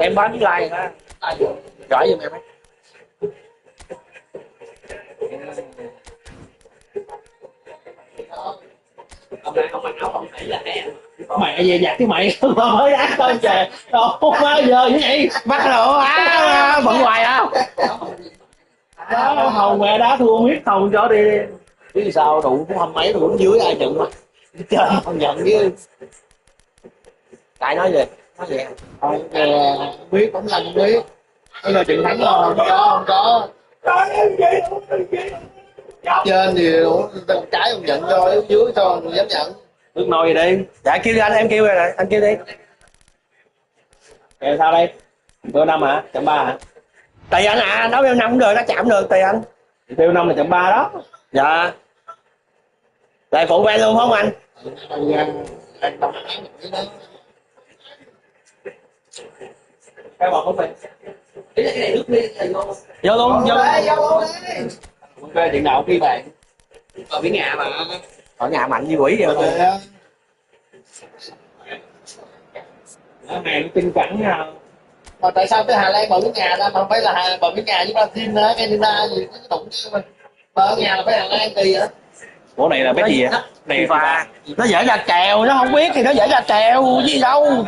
em bán cái like đó, gửi giùm em ấy. Hôm nay không mặc áo không phải là em. Mẹ về giặt cái mày mới đá thôi trời, đâu má giờ như vậy bắt đồ á bận hoài á. Đó hầu mẹ đá thua miết hầu cho đi. Chứ sao đủ cũng không mấy đủ dưới ai nhận mà trên không nhận chứ. Tại nói gì không biết cũng là không biết. Bây giờ chuyện thắng rồi không có trên thì trái không nhận cho dưới cho người dám nhận. Nước nồi gì đi. Dạ kêu anh em kêu rồi nè anh kêu đi. Kêu sao đây? Bữa năm hả? Chậm ba hả? Tùy anh à, nói bêu năm cũng được, nó chạm được tùy anh. Bêu năm là chậm ba đó. Dạ. Lại phụ ven luôn không anh? Cái bọt không phải. Ý là cái này nước đi là vô. Vô luôn, vô. Vô đi. Ok, chuyện nào khi bạn? Ở bên nhà mà. Ở nhà mạnh như quỷ vậy. Ở hàng tinh cẳng nhau. Mà tại sao cái Hà Lan bờ nước nhà ra mà không phải là bờ nước nhà với Brazil á, Canada gì cái đụng chứ mình bờ nước nhà là phải Hà Lan kỳ á. Ủa này là cái gì vậy? Này FIFA. Nó dễ ra kèo, nó không biết thì nó dễ ra kèo gì đâu.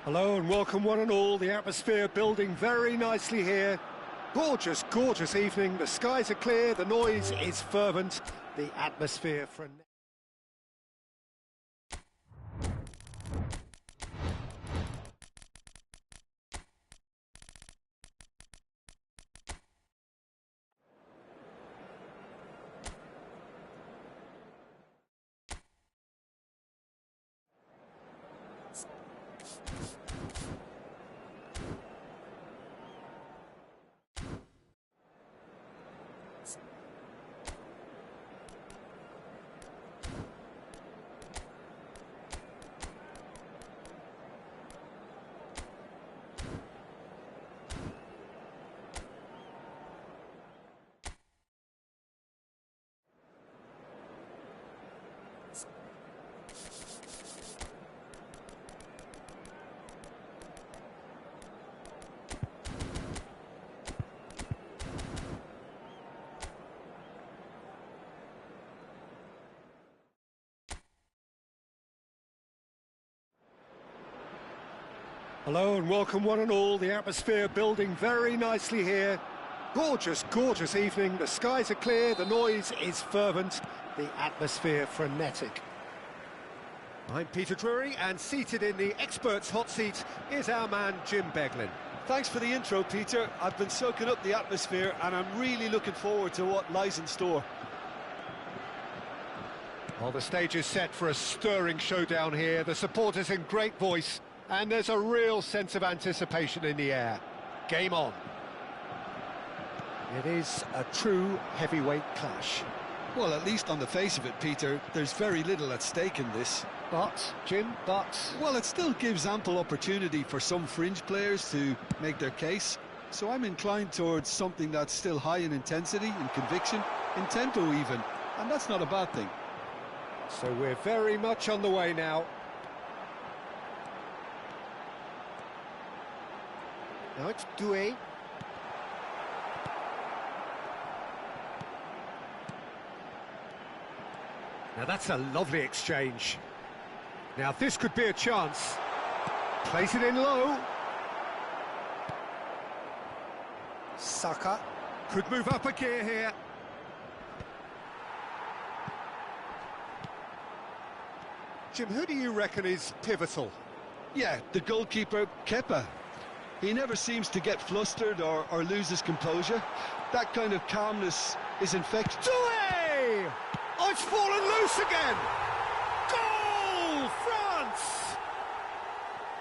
Hello and welcome one and all. The atmosphere building very nicely here. Gorgeous, gorgeous evening. The skies are clear, the noise is fervent, the atmosphere frenetic. Hello and welcome one and all. The atmosphere building very nicely here. Gorgeous, gorgeous evening. The skies are clear, the noise is fervent, the atmosphere frenetic. I'm Peter Drury, and seated in the experts' hot seat is our man Jim Beglin. Thanks for the intro, Peter. I've been soaking up the atmosphere and I'm really looking forward to what lies in store. Well, the stage is set for a stirring showdown here. The supporters in great voice, and there's a real sense of anticipation in the air. Game on. It is a true heavyweight clash. Well, at least on the face of it, Peter, there's very little at stake in this. But, Jim, Well, it still gives ample opportunity for some fringe players to make their case. So I'm inclined towards something that's still high in intensity, in conviction, in tempo even. And that's not a bad thing. So we're very much on the way now. Now it's Doué. Now that's a lovely exchange. Now this could be a chance. Plays it in low. Saka could move up a gear here. Jim, who do you reckon is pivotal? Yeah, the goalkeeper, Kepa. He never seems to get flustered or lose his composure. That kind of calmness is infectious. Doué! Oh, it's fallen loose again! Goal! France!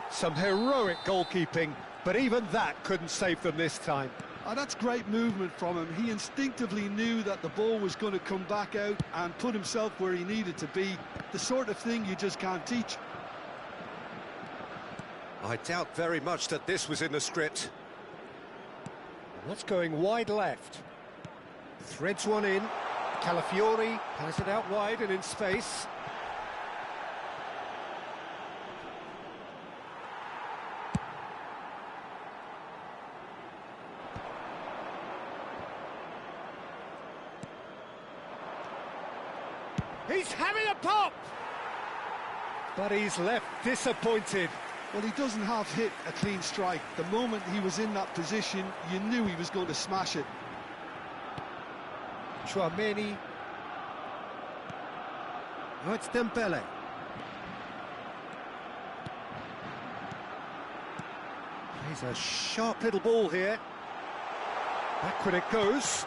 Some heroic goalkeeping, but even that couldn't save them this time. Oh, that's great movement from him. He instinctively knew that the ball was going to come back out and put himself where he needed to be. The sort of thing you just can't teach. I doubt very much that this was in the script. That's going wide left. Threads one in. Calafiori has it out wide and in space. He's having a pop! But he's left disappointed. Well, he doesn't half hit a clean strike. The moment he was in that position, you knew he was going to smash it. Tchouaméni. Oh, it's Dembele. He's a sharp little ball here. Backward it goes.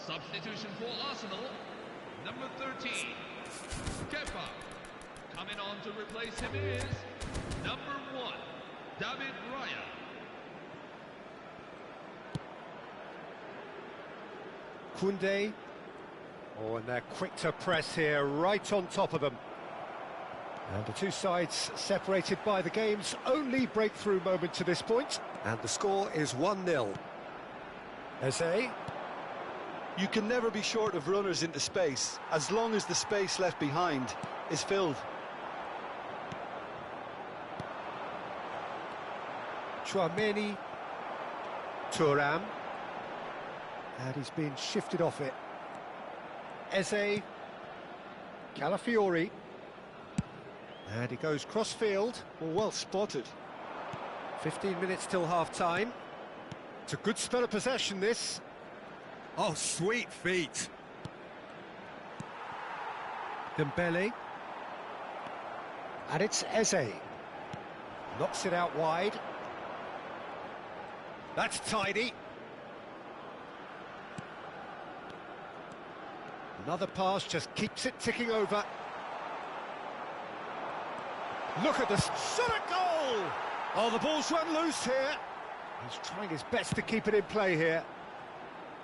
Substitution for Arsenal, number 13, Kepa. Coming on to replace him is number 1, David Raya. Koundé. Oh, and they're quick to press here, right on top of them. And the two sides separated by the game's only breakthrough moment to this point. And the score is 1-0. Eze. You can never be short of runners into space, as long as the space left behind is filled. Tchouaméni. Thuram. And he's been shifted off it. Eze. Calafiori. And he goes cross-field. Well spotted. 15 minutes till half-time. It's a good spell of possession, this. Oh, sweet feet. Dembele. And it's Eze. Knocks it out wide. That's tidy. Another pass just keeps it ticking over. Look at this shot at goal! Oh, the ball's run loose here. He's trying his best to keep it in play here.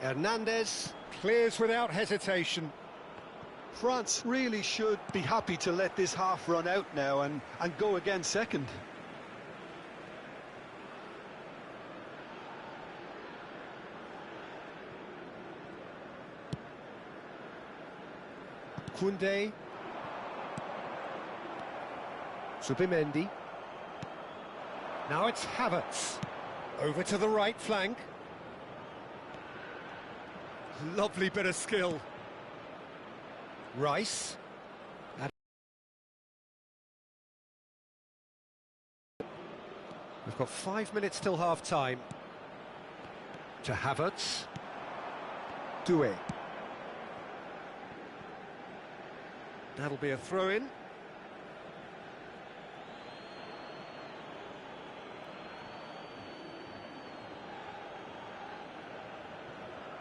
Hernandez clears without hesitation. France really should be happy to let this half run out now and go again second. Koundé. Zubimendi. Now it's Havertz. Over to the right flank. Lovely bit of skill. Rice. And we've got 5 minutes till half-time. To Havertz. Doué. That'll be a throw-in.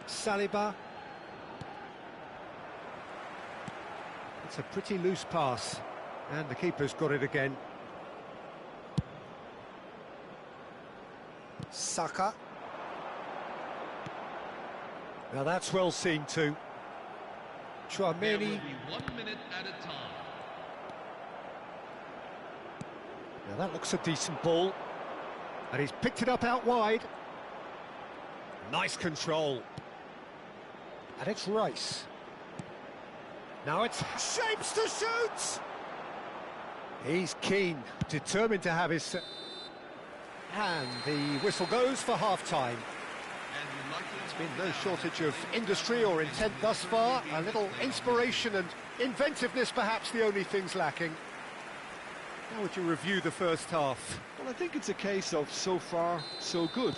Saliba. It's a pretty loose pass, and the keeper's got it again. Saka. Now that's well seen too. There will Tchouaméni. be 1 minute at a time. Now that looks a decent ball, and he's picked it up out wide. Nice control. And it's Rice. Now it's shapes to shoot! He's keen, determined to have his... And the whistle goes for half-time. There's been no shortage of industry or intent thus far. A little inspiration and inventiveness, perhaps the only things lacking. How would you review the first half? Well, I think it's a case of so far, so good.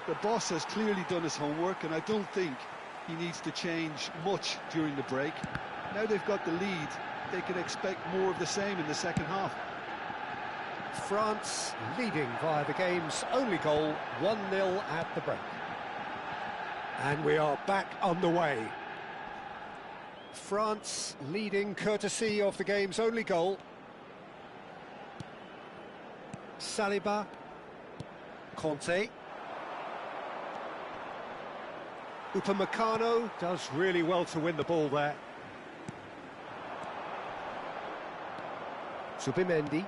The boss has clearly done his homework, and I don't think he needs to change much during the break. Now they've got the lead, they can expect more of the same in the second half. France leading via the game's only goal, 1-0 at the break. And we are back on the way. France leading courtesy of the game's only goal. Saliba. Conte. Upamecano does really well to win the ball there. Subimendi.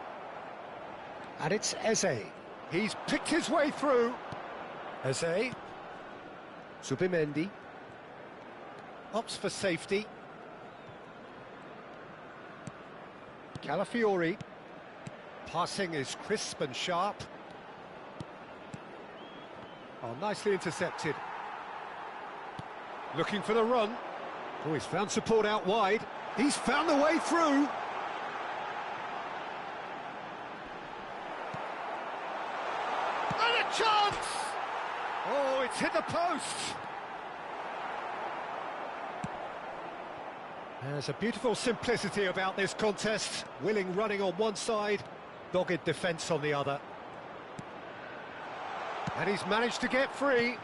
And it's Eze. He's picked his way through. Eze. Subimendi. Opts for safety. Calafiori. Passing is crisp and sharp. Oh, nicely intercepted. Looking for the run. Oh, he's found support out wide. He's found the way through. And a chance! Oh, it's hit the post. There's a beautiful simplicity about this contest. Willing running on one side, dogged defence on the other. And he's managed to get free.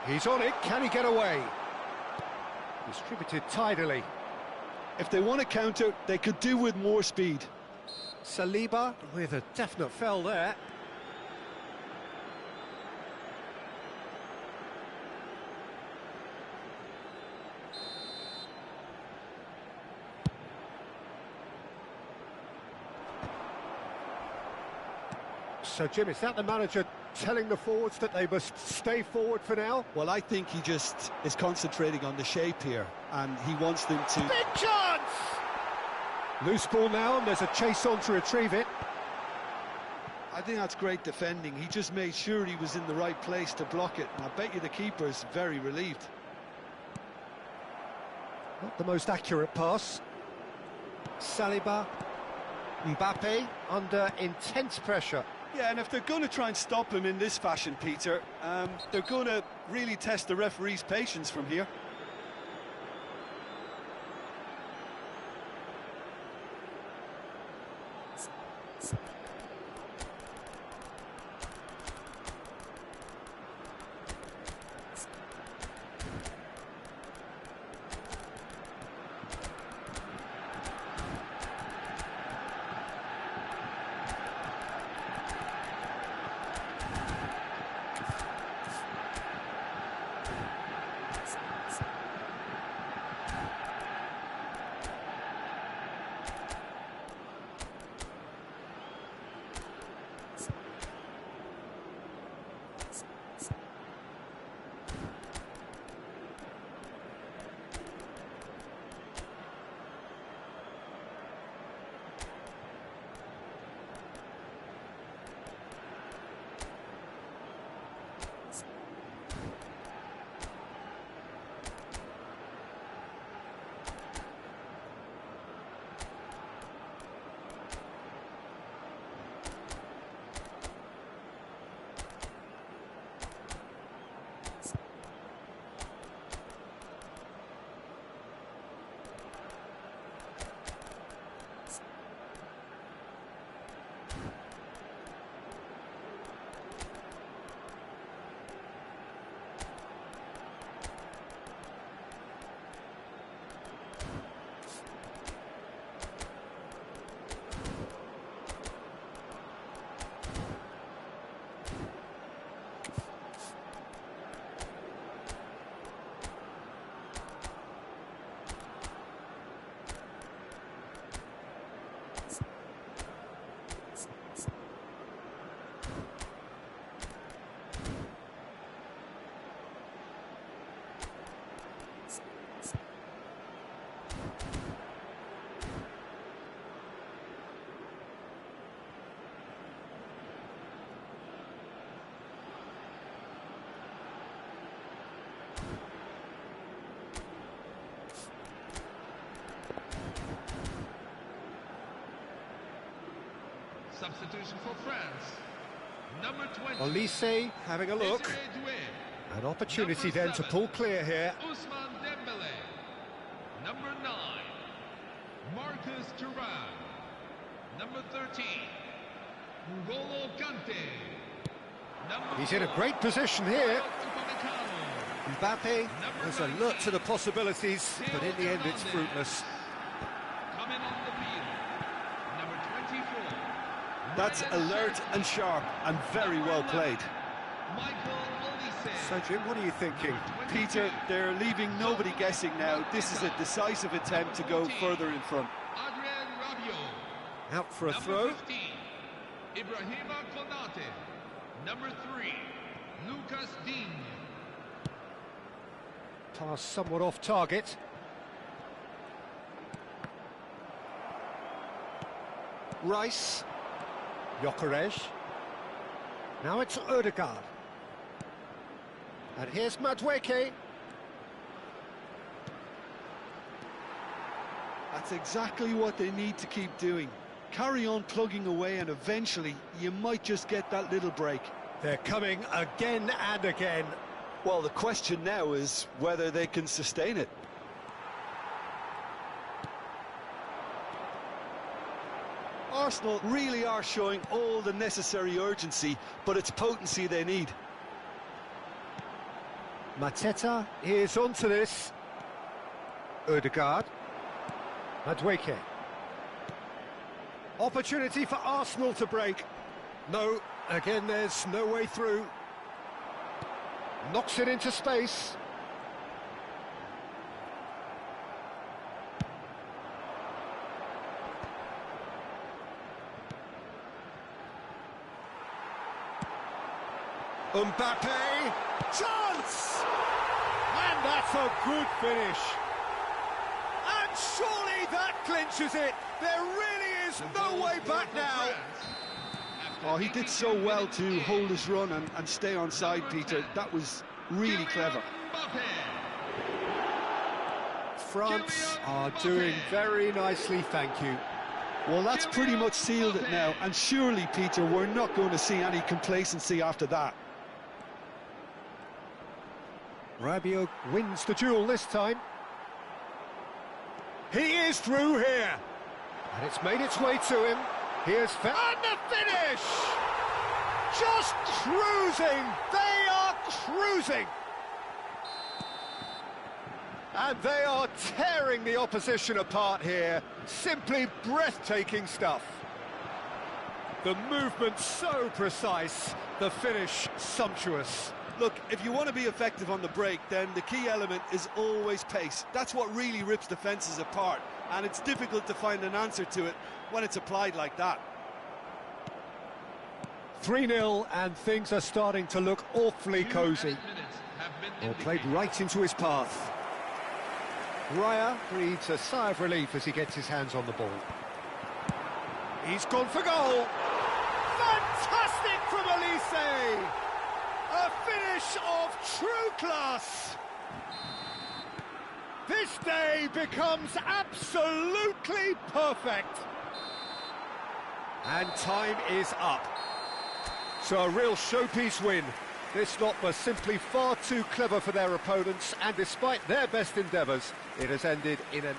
He's on it, can he get away? Distributed tidily. If they want to counter, they could do with more speed. Saliba with a definite foul there. So, Jim, is that the manager telling the forwards that they must stay forward for now? Well, I think he just is concentrating on the shape here, and he wants them to... Big chance! Loose ball now, and there's a chase on to retrieve it. I think that's great defending. He just made sure he was in the right place to block it, and I bet you the keeper's very relieved. Not the most accurate pass. Saliba. Mbappe under intense pressure. Yeah, and if they're going to try and stop him in this fashion, Peter, they're going to really test the referee's patience from here. Substitution for France. Number 20. Olise having a look. Desiree Doué. An opportunity Number then to 7, pull clear here. Ousmane Dembele. Number 9, Marcus Thuram. Number 13, N'Golo Kante. Number He's in a 4, great position here. Upamecano. Mbappe has alert to the possibilities, but in the end it's fruitless. Coming on the field. Number 24. That's alert and sharp and very well played. Michael Olise. So, Jim, what are you thinking? Peter, they're leaving nobody guessing now. This is a decisive attempt to go further in front. Adrien Rabiot. Out for a Number throw. 15, Ibrahima Konate. Number 3, Lucas Digne. Pass somewhat off target. Rice. Gyökeres. Now it's Ødegaard. And here's Madueke. That's exactly what they need to keep doing. Carry on plugging away and eventually you might just get that little break. They're coming again and again. Well, the question now is whether they can sustain it. Arsenal really are showing all the necessary urgency, but it's potency they need. Mateta is onto this. Ødegaard. Madueke. Opportunity for Arsenal to break. No, again there's no way through. Knocks it into space. Mbappe, chance! And that's a good finish. And surely that clinches it. There really is no way back now. Oh, he did so well to hold his run and stay on side, Peter. That was really clever. France are doing very nicely, thank you. Well, that's pretty much sealed it now, and surely, Peter, we're not going to see any complacency after that. Rabiot wins the duel this time. He is through here. And it's made its way to him. Here's and the finish! Just cruising! They are cruising! And they are tearing the opposition apart here. Simply breathtaking stuff. The movement so precise, the finish sumptuous. Look, if you want to be effective on the break, then the key element is always pace. That's what really rips defences apart, and it's difficult to find an answer to it when it's applied like that. 3-0 and things are starting to look awfully cosy. Well, played right into his path. Raya breathes a sigh of relief as he gets his hands on the ball. He's gone for goal! Fantastic from Elise! A finish of true class! This day becomes absolutely perfect! And time is up. So a real showpiece win. This lot was simply far too clever for their opponents, and despite their best endeavours, it has ended in an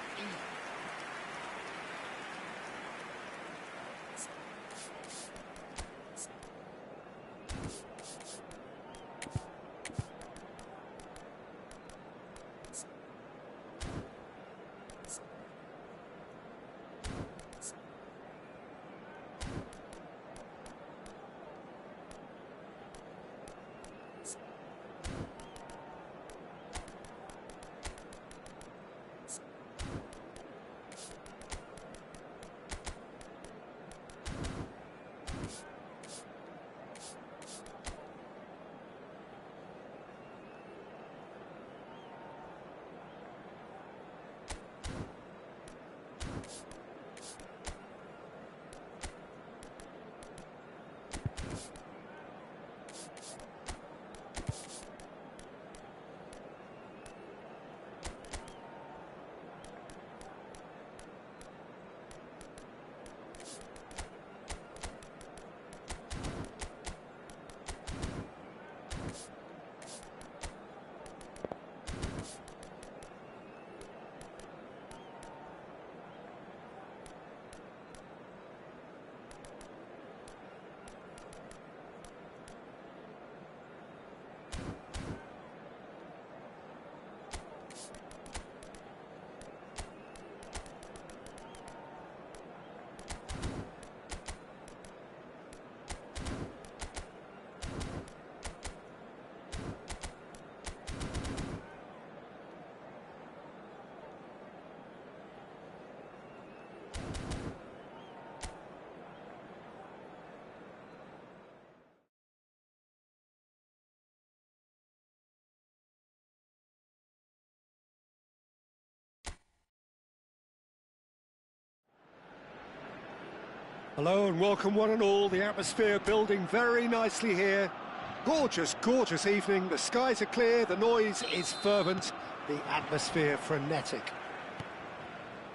Hello and welcome one and all. The atmosphere building very nicely here. Gorgeous, gorgeous evening. The skies are clear, the noise is fervent, the atmosphere frenetic.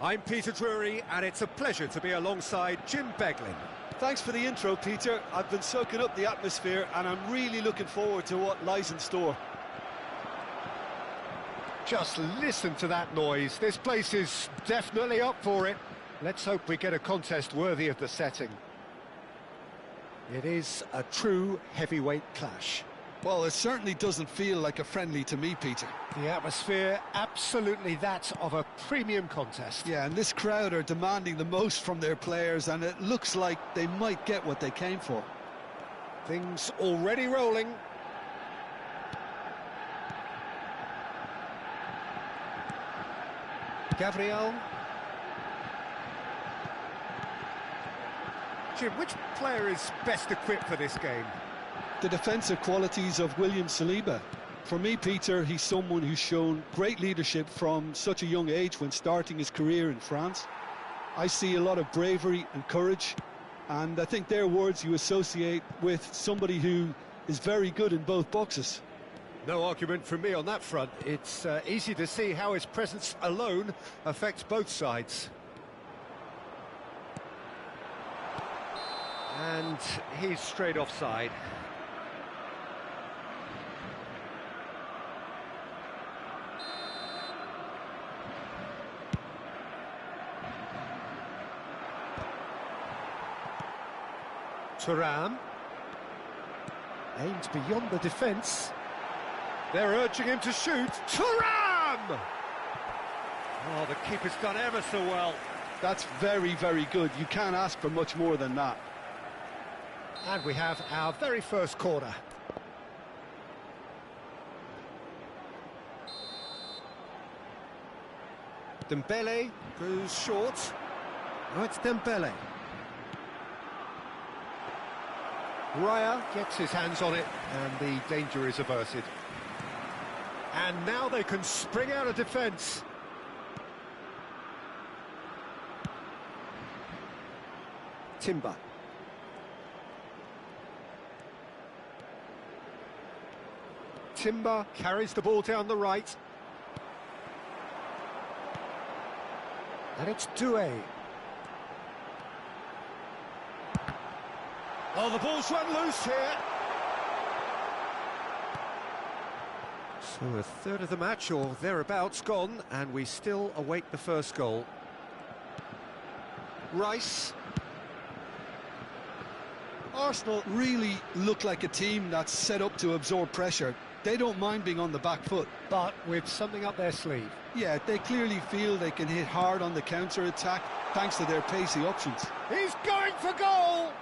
I'm Peter Drury and it's a pleasure to be alongside Jim Beglin. Thanks for the intro, Peter. I've been soaking up the atmosphere and I'm really looking forward to what lies in store. Just listen to that noise. This place is definitely up for it. Let's hope we get a contest worthy of the setting. It is a true heavyweight clash. Well, it certainly doesn't feel like a friendly to me, Peter. The atmosphere, absolutely that of a premium contest. Yeah, and this crowd are demanding the most from their players, and it looks like they might get what they came for. Things already rolling. Gabriel. Jim, which player is best equipped for this game? The defensive qualities of William Saliba. For me, Peter, he's someone who's shown great leadership from such a young age when starting his career in France. I see a lot of bravery and courage, and I think they're words you associate with somebody who is very good in both boxes. No argument from me on that front. It's easy to see how his presence alone affects both sides. And he's straight offside. Thuram aimed beyond the defence. They're urging him to shoot. Thuram! Oh, the keeper's done ever so well. That's very, very good. You can't ask for much more than that. And we have our very first corner. Dembele goes short. Oh, it's Dembele. Raya gets his hands on it, and the danger is averted. And now they can spring out of defence. Timber. Timber carries the ball down the right. And it's Doué. Oh, the ball's run loose here. So a third of the match or thereabouts gone, and we still await the first goal. Rice. Arsenal really look like a team that's set up to absorb pressure. They don't mind being on the back foot. But with something up their sleeve. Yeah, they clearly feel they can hit hard on the counter-attack thanks to their pacey options. He's going for goal!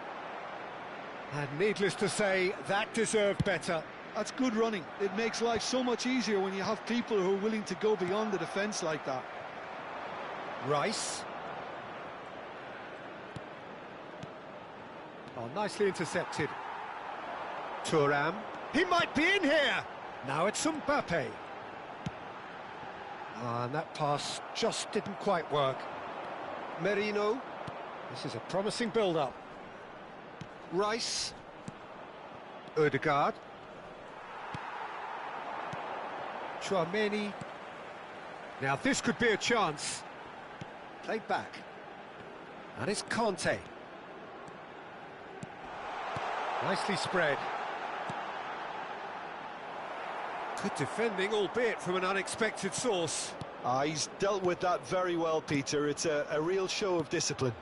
And needless to say, that deserved better. That's good running. It makes life so much easier when you have people who are willing to go beyond the defence like that. Rice. Oh, nicely intercepted. Thuram. He might be in here! Now it's Mbappe. And that pass just didn't quite work. Merino. This is a promising build-up. Rice. Ødegaard. Tchouameni. Now this could be a chance. Played back. And it's Conte. Nicely spread. Good defending, albeit from an unexpected source. He's dealt with that very well, Peter. It's a real show of discipline.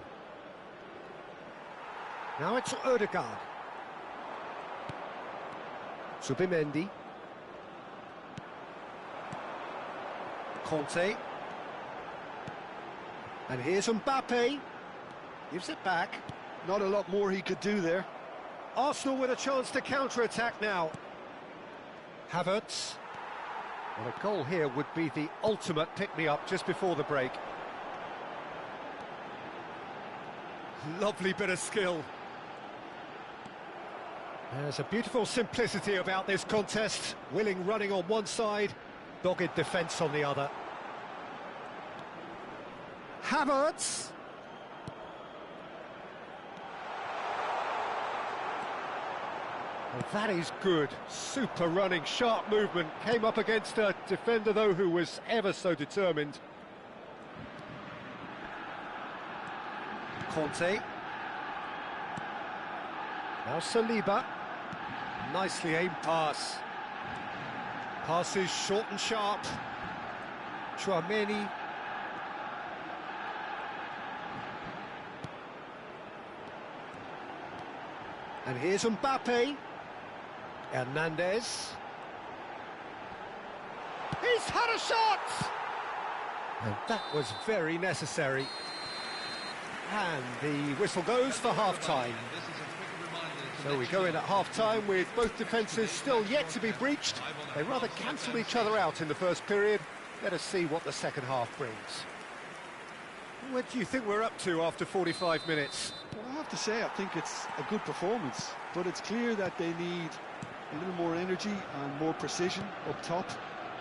Now it's Ødegaard. Zubimendi. Conte. And here's Mbappe. Gives it back. Not a lot more he could do there. Arsenal with a chance to counter-attack now. Havertz. Well, a goal here would be the ultimate pick-me-up just before the break. Lovely bit of skill. There's a beautiful simplicity about this contest. Willing running on one side, dogged defence on the other. Havertz. Well, that is good. Super running, sharp movement. Came up against a defender, though, who was ever so determined. Conte. Now Saliba. Nicely aimed pass. Passes short and sharp. Chouameni. And here's Mbappe. Hernandez. He's had a shot! And that was very necessary. And the whistle goes for half-time. So we go in at half-time with both defences still yet to be breached. They rather cancelled each other out in the first period. Let us see what the second half brings. What do you think we're up to after 45 minutes? Well, I have to say, I think it's a good performance, but it's clear that they need a little more energy and more precision up top.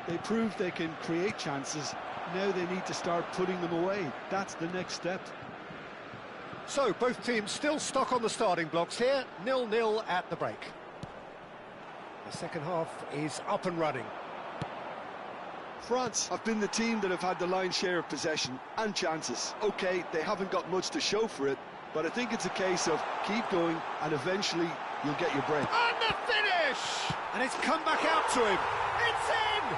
They proved they can create chances. Now they need to start putting them away. That's the next step. So, both teams still stuck on the starting blocks here, 0-0 at the break. The second half is up and running. France have been the team that have had the lion's share of possession and chances. OK, they haven't got much to show for it, but I think it's a case of keep going and eventually you'll get your break. And the finish! And it's come back out to him. It's in!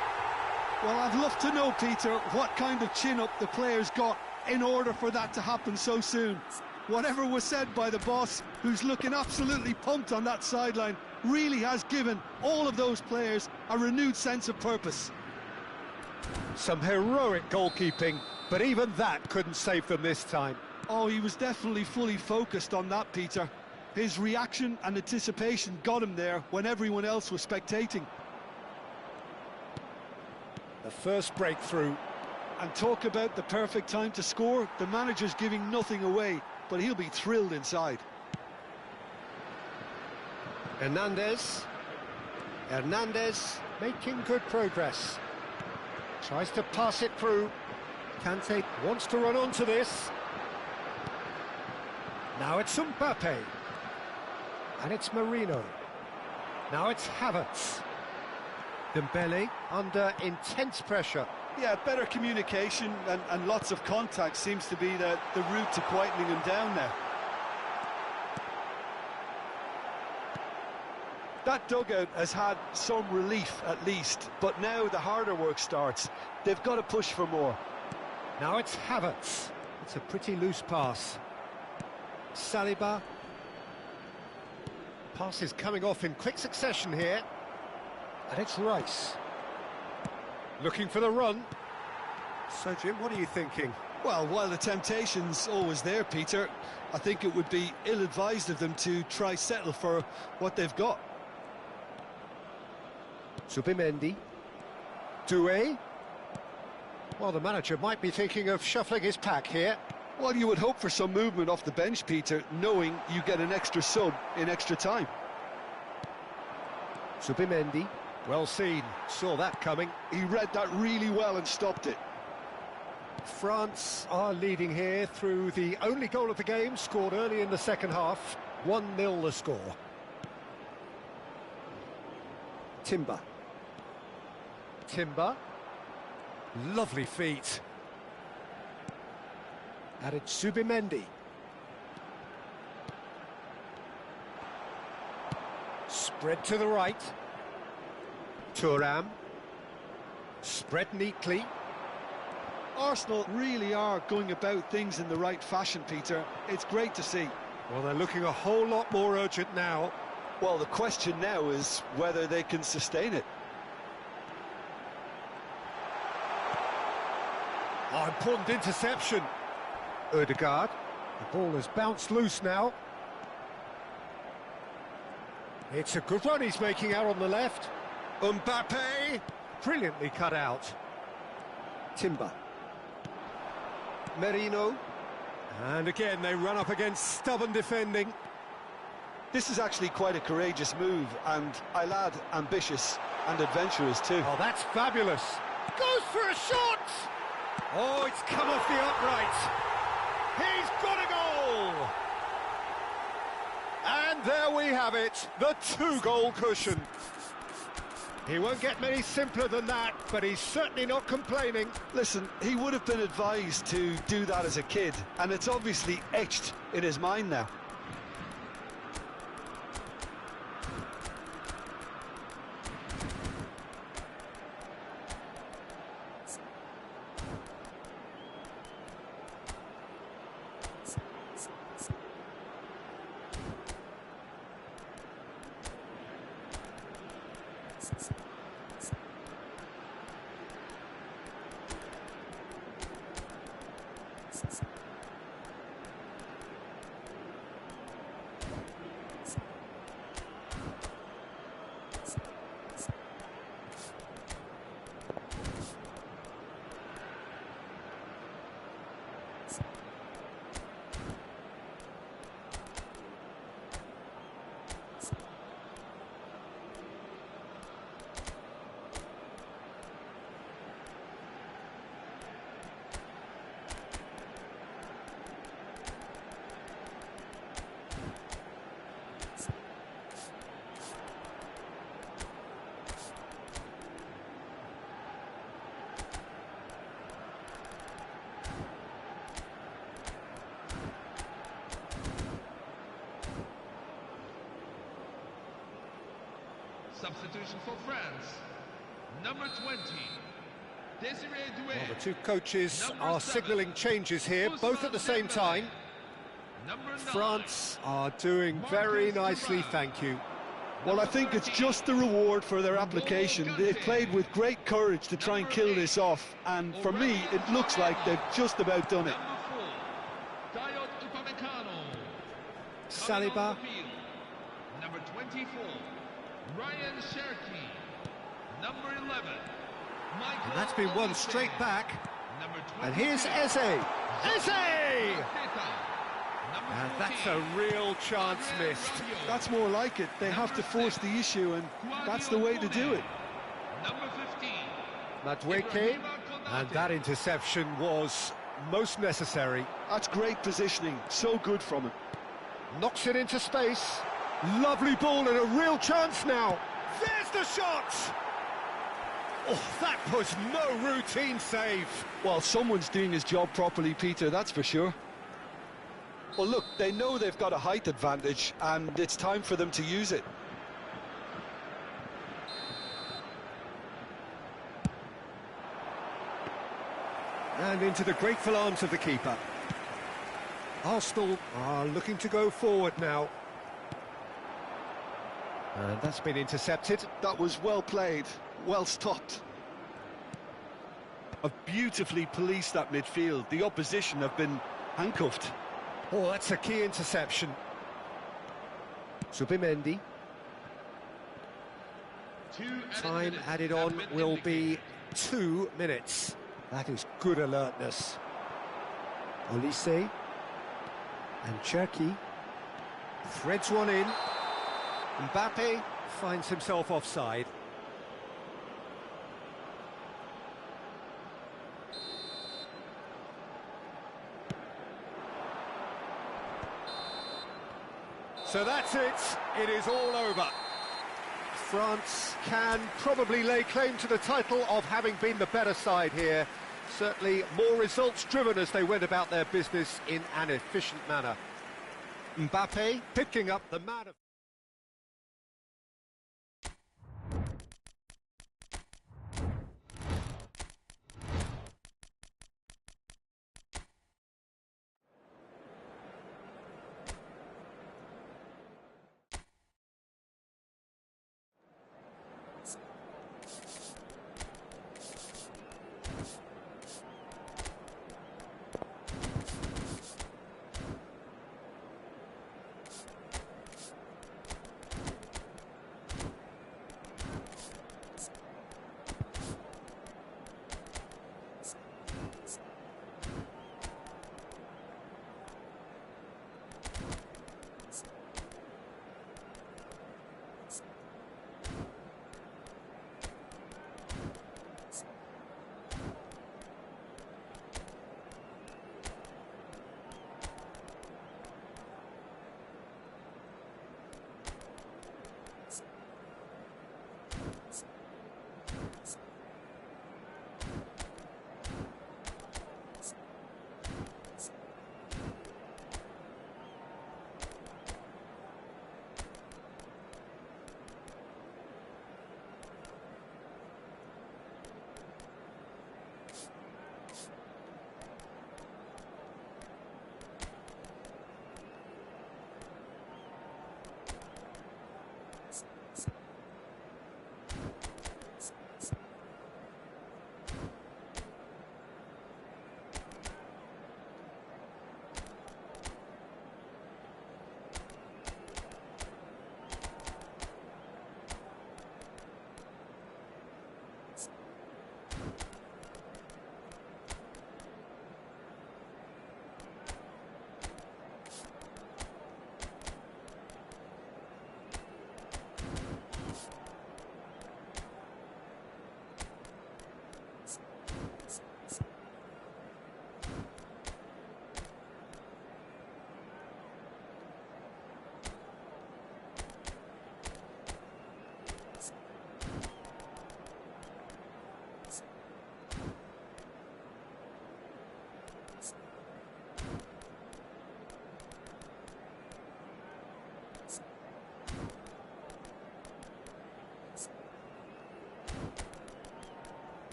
Well, I'd love to know, Peter, what kind of chin-up the players got in order for that to happen so soon. Whatever was said by the boss, who's looking absolutely pumped on that sideline, really has given all of those players a renewed sense of purpose. Some heroic goalkeeping, but even that couldn't save them this time. Oh, he was definitely fully focused on that, Peter. His reaction and anticipation got him there when everyone else was spectating. The first breakthrough. And talk about the perfect time to score. The manager's giving nothing away, but he'll be thrilled inside. Hernandez. Hernandez making good progress. Tries to pass it through. Kante wants to run onto this. Now it's Mbappe. And it's Marino. Now it's Havertz. Dembele under intense pressure. Yeah, better communication and lots of contact seems to be the route to quietening him down now. That dugout has had some relief at least, but now the harder work starts. They've got to push for more. Now it's Havertz. It's a pretty loose pass. Saliba. Pass is coming off in quick succession here. And it's Rice. Looking for the run. So, Jim, what are you thinking? Well, while the temptation's always there, Peter, I think it would be ill-advised of them to try settle for what they've got. Zubimendi. Doué. Well, the manager might be thinking of shuffling his pack here. Well, you would hope for some movement off the bench, Peter, knowing you get an extra sub in extra time. Zubimendi. Well seen, saw that coming. He read that really well and stopped it. France are leading here through the only goal of the game, scored early in the second half. 1-0 the score. Timber. Timber. Lovely feet. And it's Zubimendi. Spread to the right. Thuram. Spread neatly. Arsenal really are going about things in the right fashion, Peter. It's great to see. Well, they're looking a whole lot more urgent now. Well, the question now is whether they can sustain it. Oh, important interception. Ødegaard. The ball has bounced loose now. It's a good run he's making out on the left. Mbappe. Brilliantly cut out. Timber. Merino. And again, they run up against stubborn defending. This is actually quite a courageous move, and I'll add ambitious and adventurous too. Oh, that's fabulous. Goes for a shot! Oh, it's come off the upright. He's got a goal! And there we have it, the 2-goal cushion. He won't get many simpler than that, but he's certainly not complaining. Listen, he would have been advised to do that as a kid, and it's obviously etched in his mind now. Substitution for France. Number 20, Desiree Doué. Well, the two coaches Number are 7, signalling changes here, both at the same time. Number 9, France are doing very nicely, thank you. Well, I think it's just the reward for their application. They've played with great courage to try and kill this off, and for me, it looks like they've just about done it. Number 4, Dayot Upamecano. Saliba. Coming on the field, number 24, Ryan Cherki. Number 11, Michael And that's been one straight back. Number 22, And here's Eze. Eze! Arteta. Number And 14, that's a real chance missed. That's more like it. They have to force the issue, and that's the way to do it. Number 15, Madueke. And that interception was most necessary. That's great positioning. So good from him. Knocks it into space. Lovely ball and a real chance now. There's the shot! Oh, that was no routine save. Well, someone's doing his job properly, Peter, that's for sure. Well, look, they know they've got a height advantage, and it's time for them to use it. And into the grateful arms of the keeper. Arsenal are looking to go forward now. And that's been intercepted. That was well played, well stopped. Have beautifully policed that midfield. The opposition have been handcuffed. Oh, that's a key interception. Zubimendi. Time added on will be 2 minutes. That is good alertness. Olise and Cherki threads one in. Mbappe finds himself offside. So that's it. It is all over. France can probably lay claim to the title of having been the better side here. Certainly more results driven as they went about their business in an efficient manner. Mbappe picking up the man of...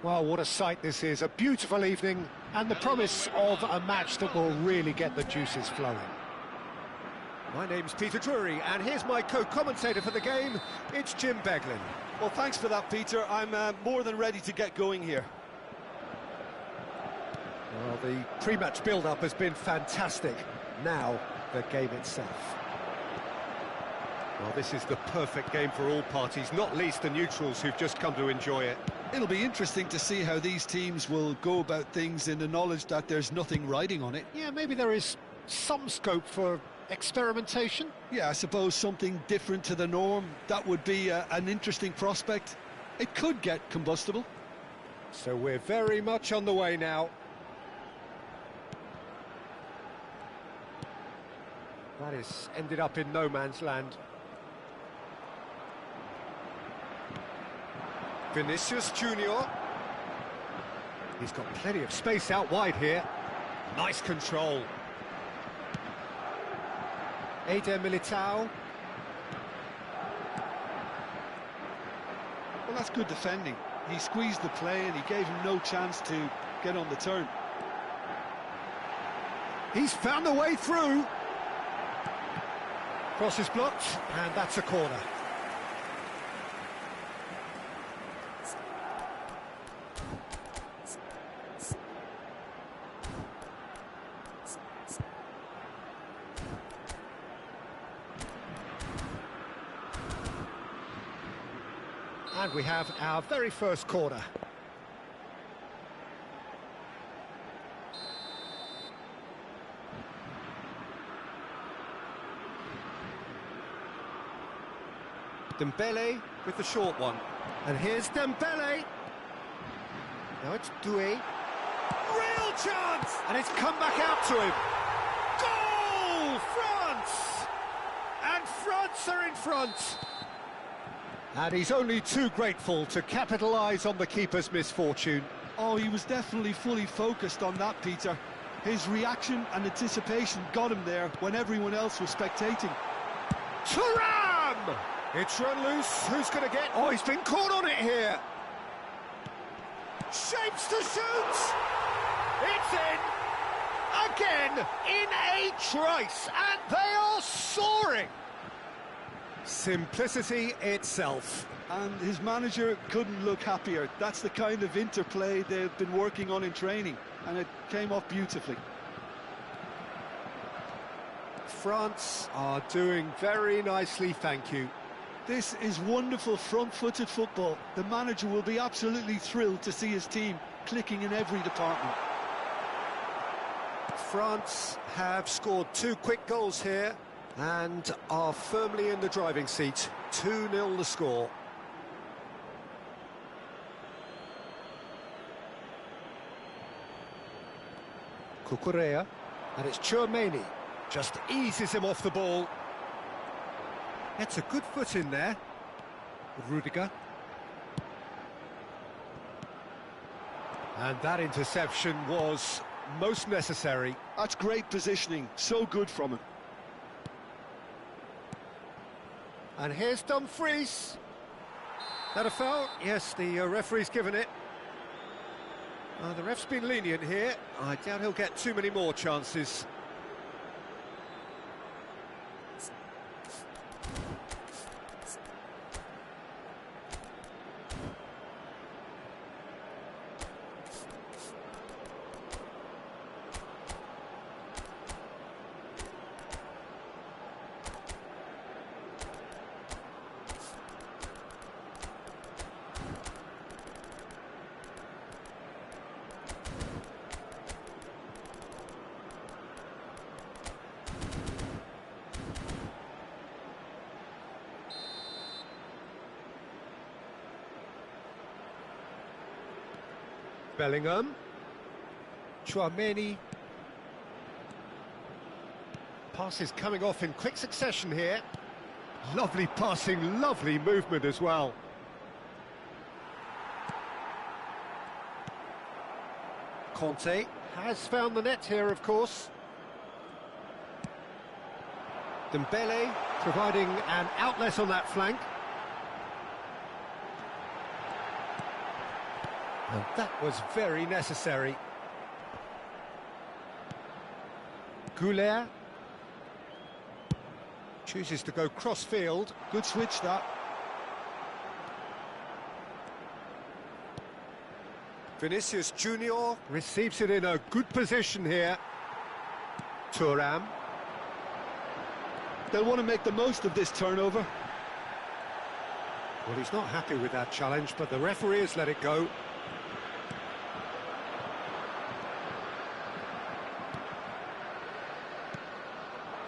Well, what a sight this is. A beautiful evening and the promise of a match that will really get the juices flowing. My name's Peter Drury, and here's my co-commentator for the game. It's Jim Beglin. Well, thanks for that, Peter. I'm more than ready to get going here. Well, the pre-match build-up has been fantastic. Now, the game itself. Well, this is the perfect game for all parties, not least the neutrals who've just come to enjoy it. It'll be interesting to see how these teams will go about things in the knowledge that there's nothing riding on it. Yeah, maybe there is some scope for experimentation. Yeah, I suppose something different to the norm. That would be an interesting prospect. It could get combustible. So we're very much on the way now. That has ended up in no man's land. Vinicius Junior. He's got plenty of space out wide here. Nice control. Eder Militao. Well, that's good defending. He squeezed the play and he gave him no chance to get on the turn. He's found the way through. Cross is blocked, and that's a corner. And we have our very first corner. Dembele with the short one. And here's Dembele. Now it's Doué. Real chance! And it's come back out to him. Goal! France! And France are in front. And he's only too grateful to capitalise on the keeper's misfortune. Oh, he was definitely fully focused on that, Peter. His reaction and anticipation got him there when everyone else was spectating. Thuram! It's run loose. Who's going to get... Oh, he's been caught on it here. Shapes to shoot. It's in. Again, in a trice. And they are soaring. Simplicity itself. And his manager couldn't look happier. That's the kind of interplay they've been working on in training. And it came off beautifully. France are doing very nicely, thank you. This is wonderful front-footed football. The manager will be absolutely thrilled to see his team clicking in every department. France have scored 2 quick goals here and are firmly in the driving seat. 2-0 the score. Cucurella, and it's Tchouaméni. Just eases him off the ball. It's a good foot in there. Rudiger. And that interception was most necessary. That's great positioning. So good from him. And here's Dumfries. That a foul? Yes, the referee's given it. The ref's been lenient here. I doubt he'll get too many more chances. Bellingham. Tchouaméni. Passes coming off in quick succession here. Lovely passing, lovely movement as well. Conte has found the net here, of course. Dembele providing an outlet on that flank. And that was very necessary. Goulet chooses to go cross-field. Good switch, that. Vinicius Junior receives it in a good position here. Thuram. They'll want to make the most of this turnover. Well, he's not happy with that challenge, but the referee has let it go.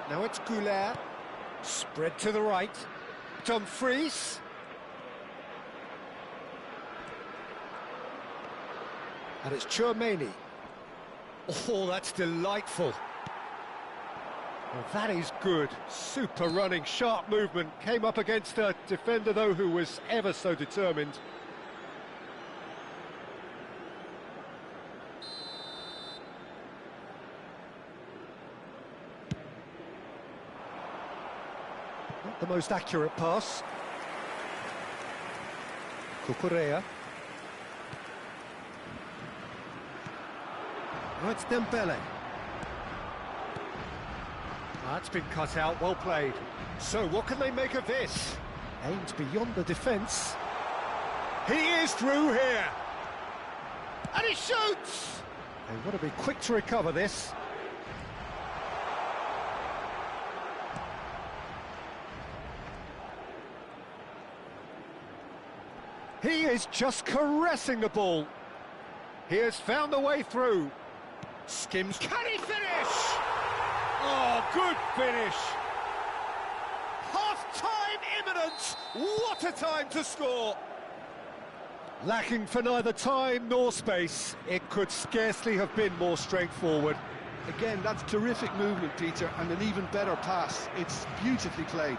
Now it's Goulet. Spread to the right. Dumfries. And it's Tchouaméni. Oh, that's delightful. Well, that is good. Super running, sharp movement. Came up against a defender, though, who was ever so determined. Not the most accurate pass. Cucurella. Oh, it's Dembele. That's been cut out, well played. So what can they make of this? Aims beyond the defence. He is through here! And he shoots! They want to be quick to recover this. He is just caressing the ball. He has found a way through. Skims, can he finish? Oh, good finish! Half-time imminent! What a time to score! Lacking for neither time nor space, it could scarcely have been more straightforward. Again, that's terrific movement, Peter, and an even better pass. It's beautifully played.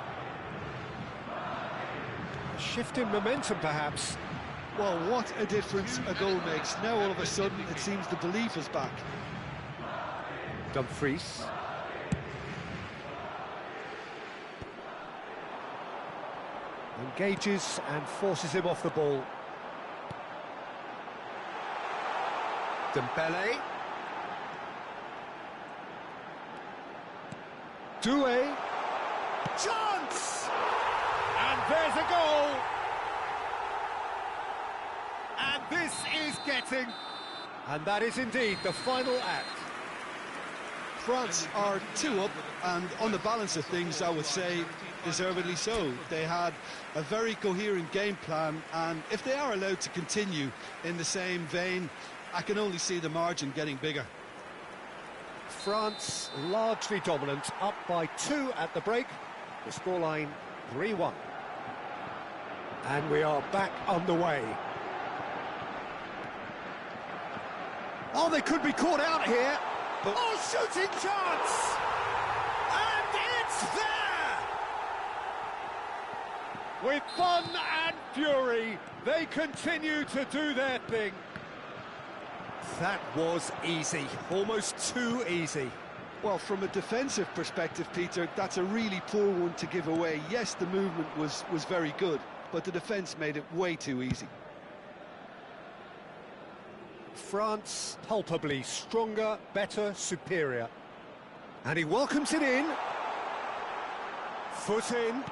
A shift in momentum, perhaps. Well, what a difference a goal makes. Now, all of a sudden, it seems the belief is back. Dumfries. Engages and forces him off the ball. Dembele. Doué. Chance! And there's a goal! And this is getting... And that is indeed the final act. France are 2 up, and on the balance of things, I would say deservedly so. They had a very coherent game plan, and if they are allowed to continue in the same vein, I can only see the margin getting bigger. France largely dominant, up by 2 at the break. The scoreline 3-1. And we are back underway. Oh, they could be caught out here. But oh, shooting chance! And it's there! With fun and fury, they continue to do their thing. That was easy, almost too easy. Well, from a defensive perspective, Peter, that's a really poor one to give away. Yes, the movement was very good, but the defence made it way too easy. France palpably stronger, better, superior. And he welcomes it in. Foot in.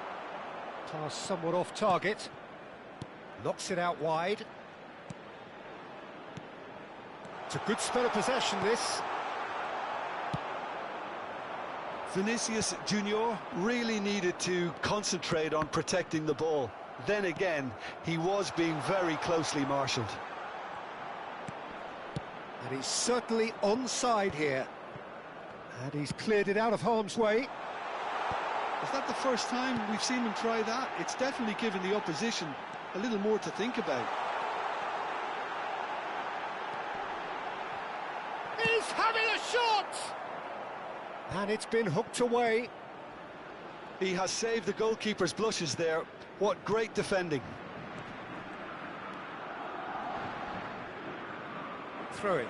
Pass somewhat off target. Knocks it out wide. It's a good spell of possession, this. Vinicius Junior really needed to concentrate on protecting the ball. Then again, he was being very closely marshalled. And he's certainly onside here. And he's cleared it out of harm's way. Is that the first time we've seen him try that? It's definitely given the opposition a little more to think about. He's having a shot! And it's been hooked away. He has saved the goalkeeper's blushes there. What great defending. Throw it.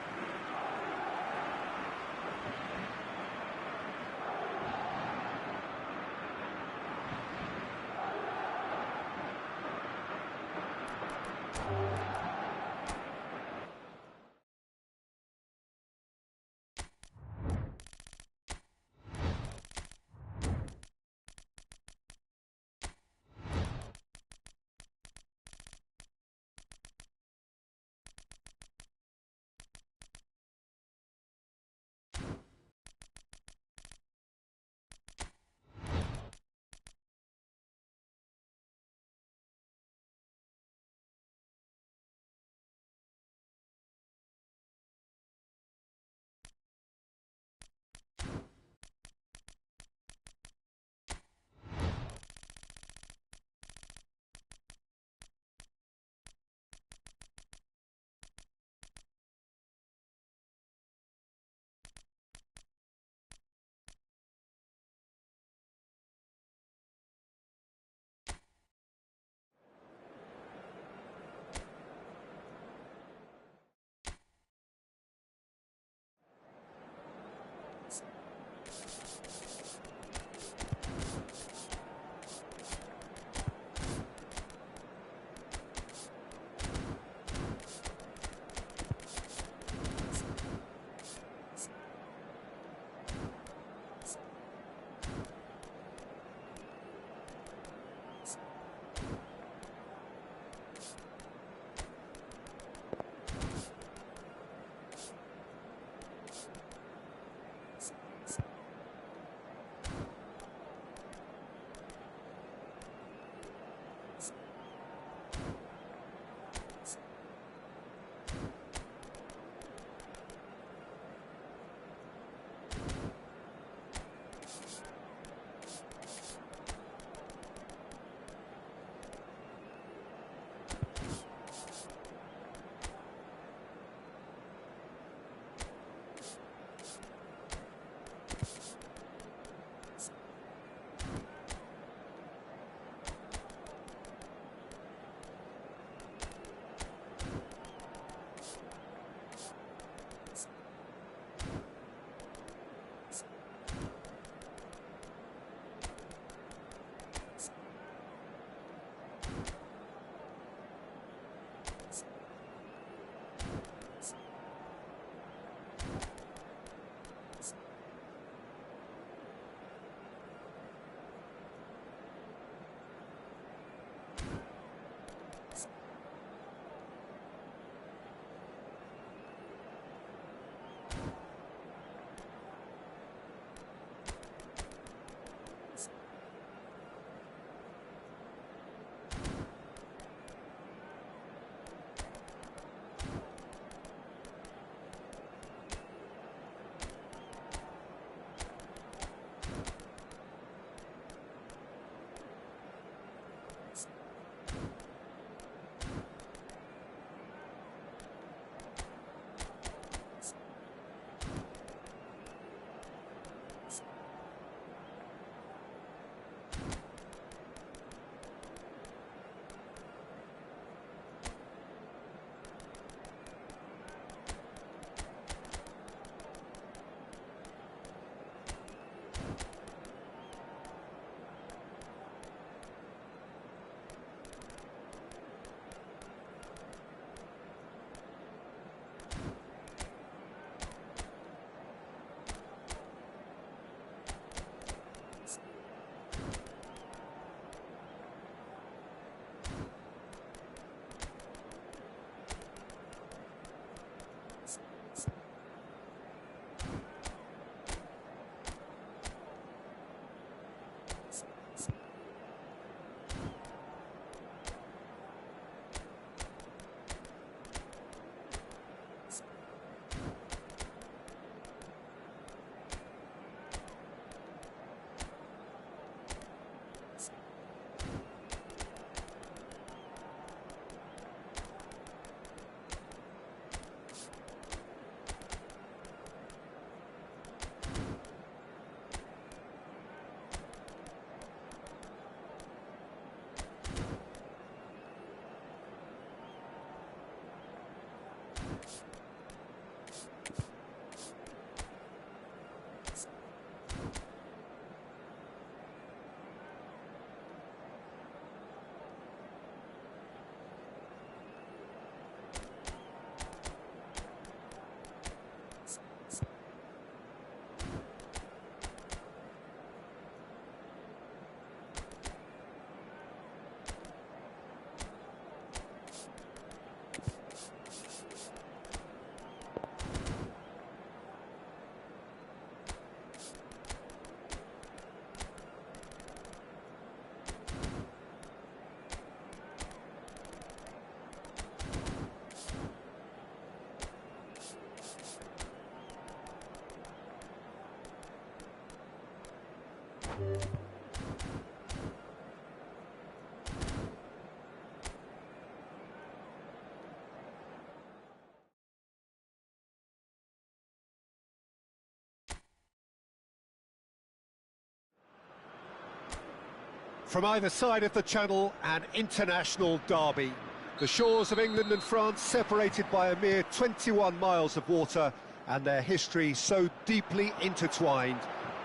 From either side of the channel, an international derby. The shores of England and France separated by a mere 21 miles of water, and their history so deeply intertwined.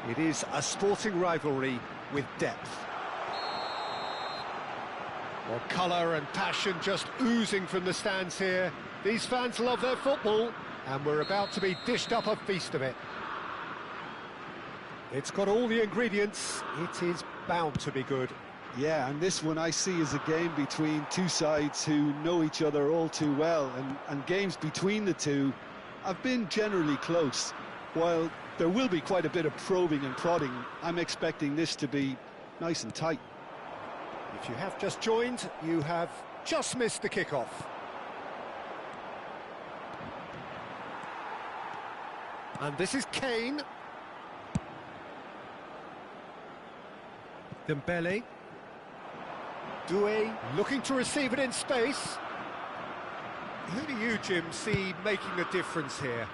It is a sporting rivalry with depth. Well, colour and passion just oozing from the stands here. These fans love their football, and we're about to be dished up a feast of it. It's got all the ingredients. It is bound to be good. Yeah, and this one I see as a game between two sides who know each other all too well, and games between the two have been generally close. While there will be quite a bit of probing and prodding, I'm expecting this to be nice and tight. If you have just joined, you have just missed the kickoff. And this is Kane. Dembele. Doué looking to receive it in space. Who do you, Jim, see making a difference here?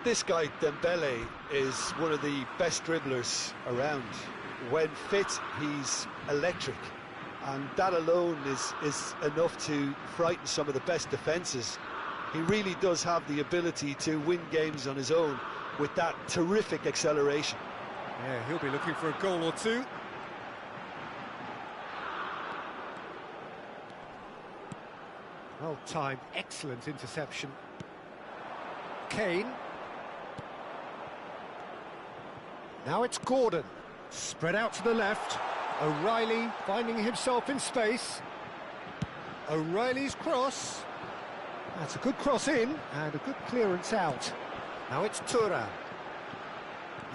This guy, Dembele, is one of the best dribblers around. When fit, he's electric. And that alone is enough to frighten some of the best defences. He really does have the ability to win games on his own with that terrific acceleration. Yeah, he'll be looking for a goal or two. Well timed, excellent interception. Kane. Now it's Gordon. Spread out to the left. O'Reilly finding himself in space. O'Reilly's cross. That's a good cross in and a good clearance out. Now it's Thuram.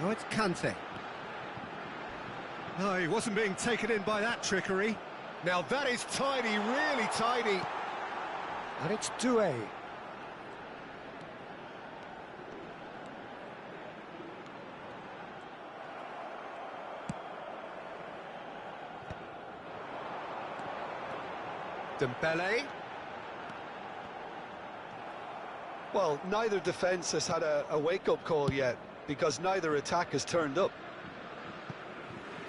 Now it's Kante. No, he wasn't being taken in by that trickery. Now that is tidy, really tidy. And it's Doué. Dembele. Well, neither defence has had a wake-up call yet, because neither attack has turned up.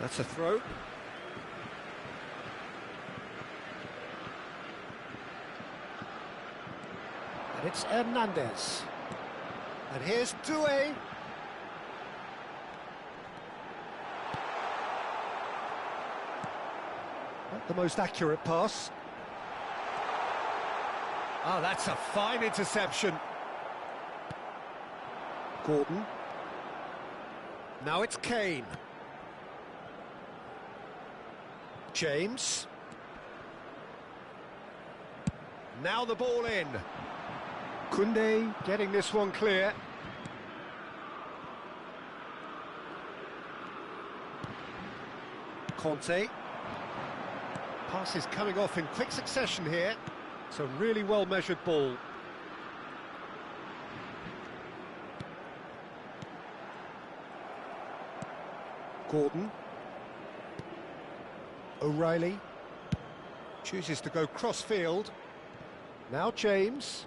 That's a throw. And it's Hernandez. And here's Doué. Not the most accurate pass. Oh, that's a fine interception. Gordon. Now it's Kane. James. Now the ball in. Koundé getting this one clear. Conte. Passes coming off in quick succession here. It's a really well-measured ball. Gordon. O'Reilly. Chooses to go cross-field. Now James.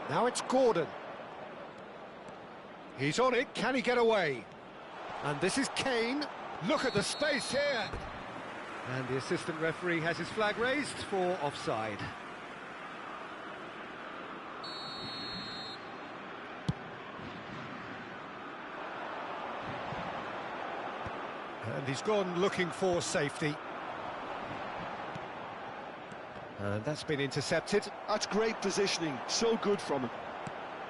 Now it's Gordon. He's on it, can he get away? And this is Kane. Look at the space here. And the assistant referee has his flag raised for offside. And he's gone looking for safety. And that's been intercepted. That's great positioning, so good from him.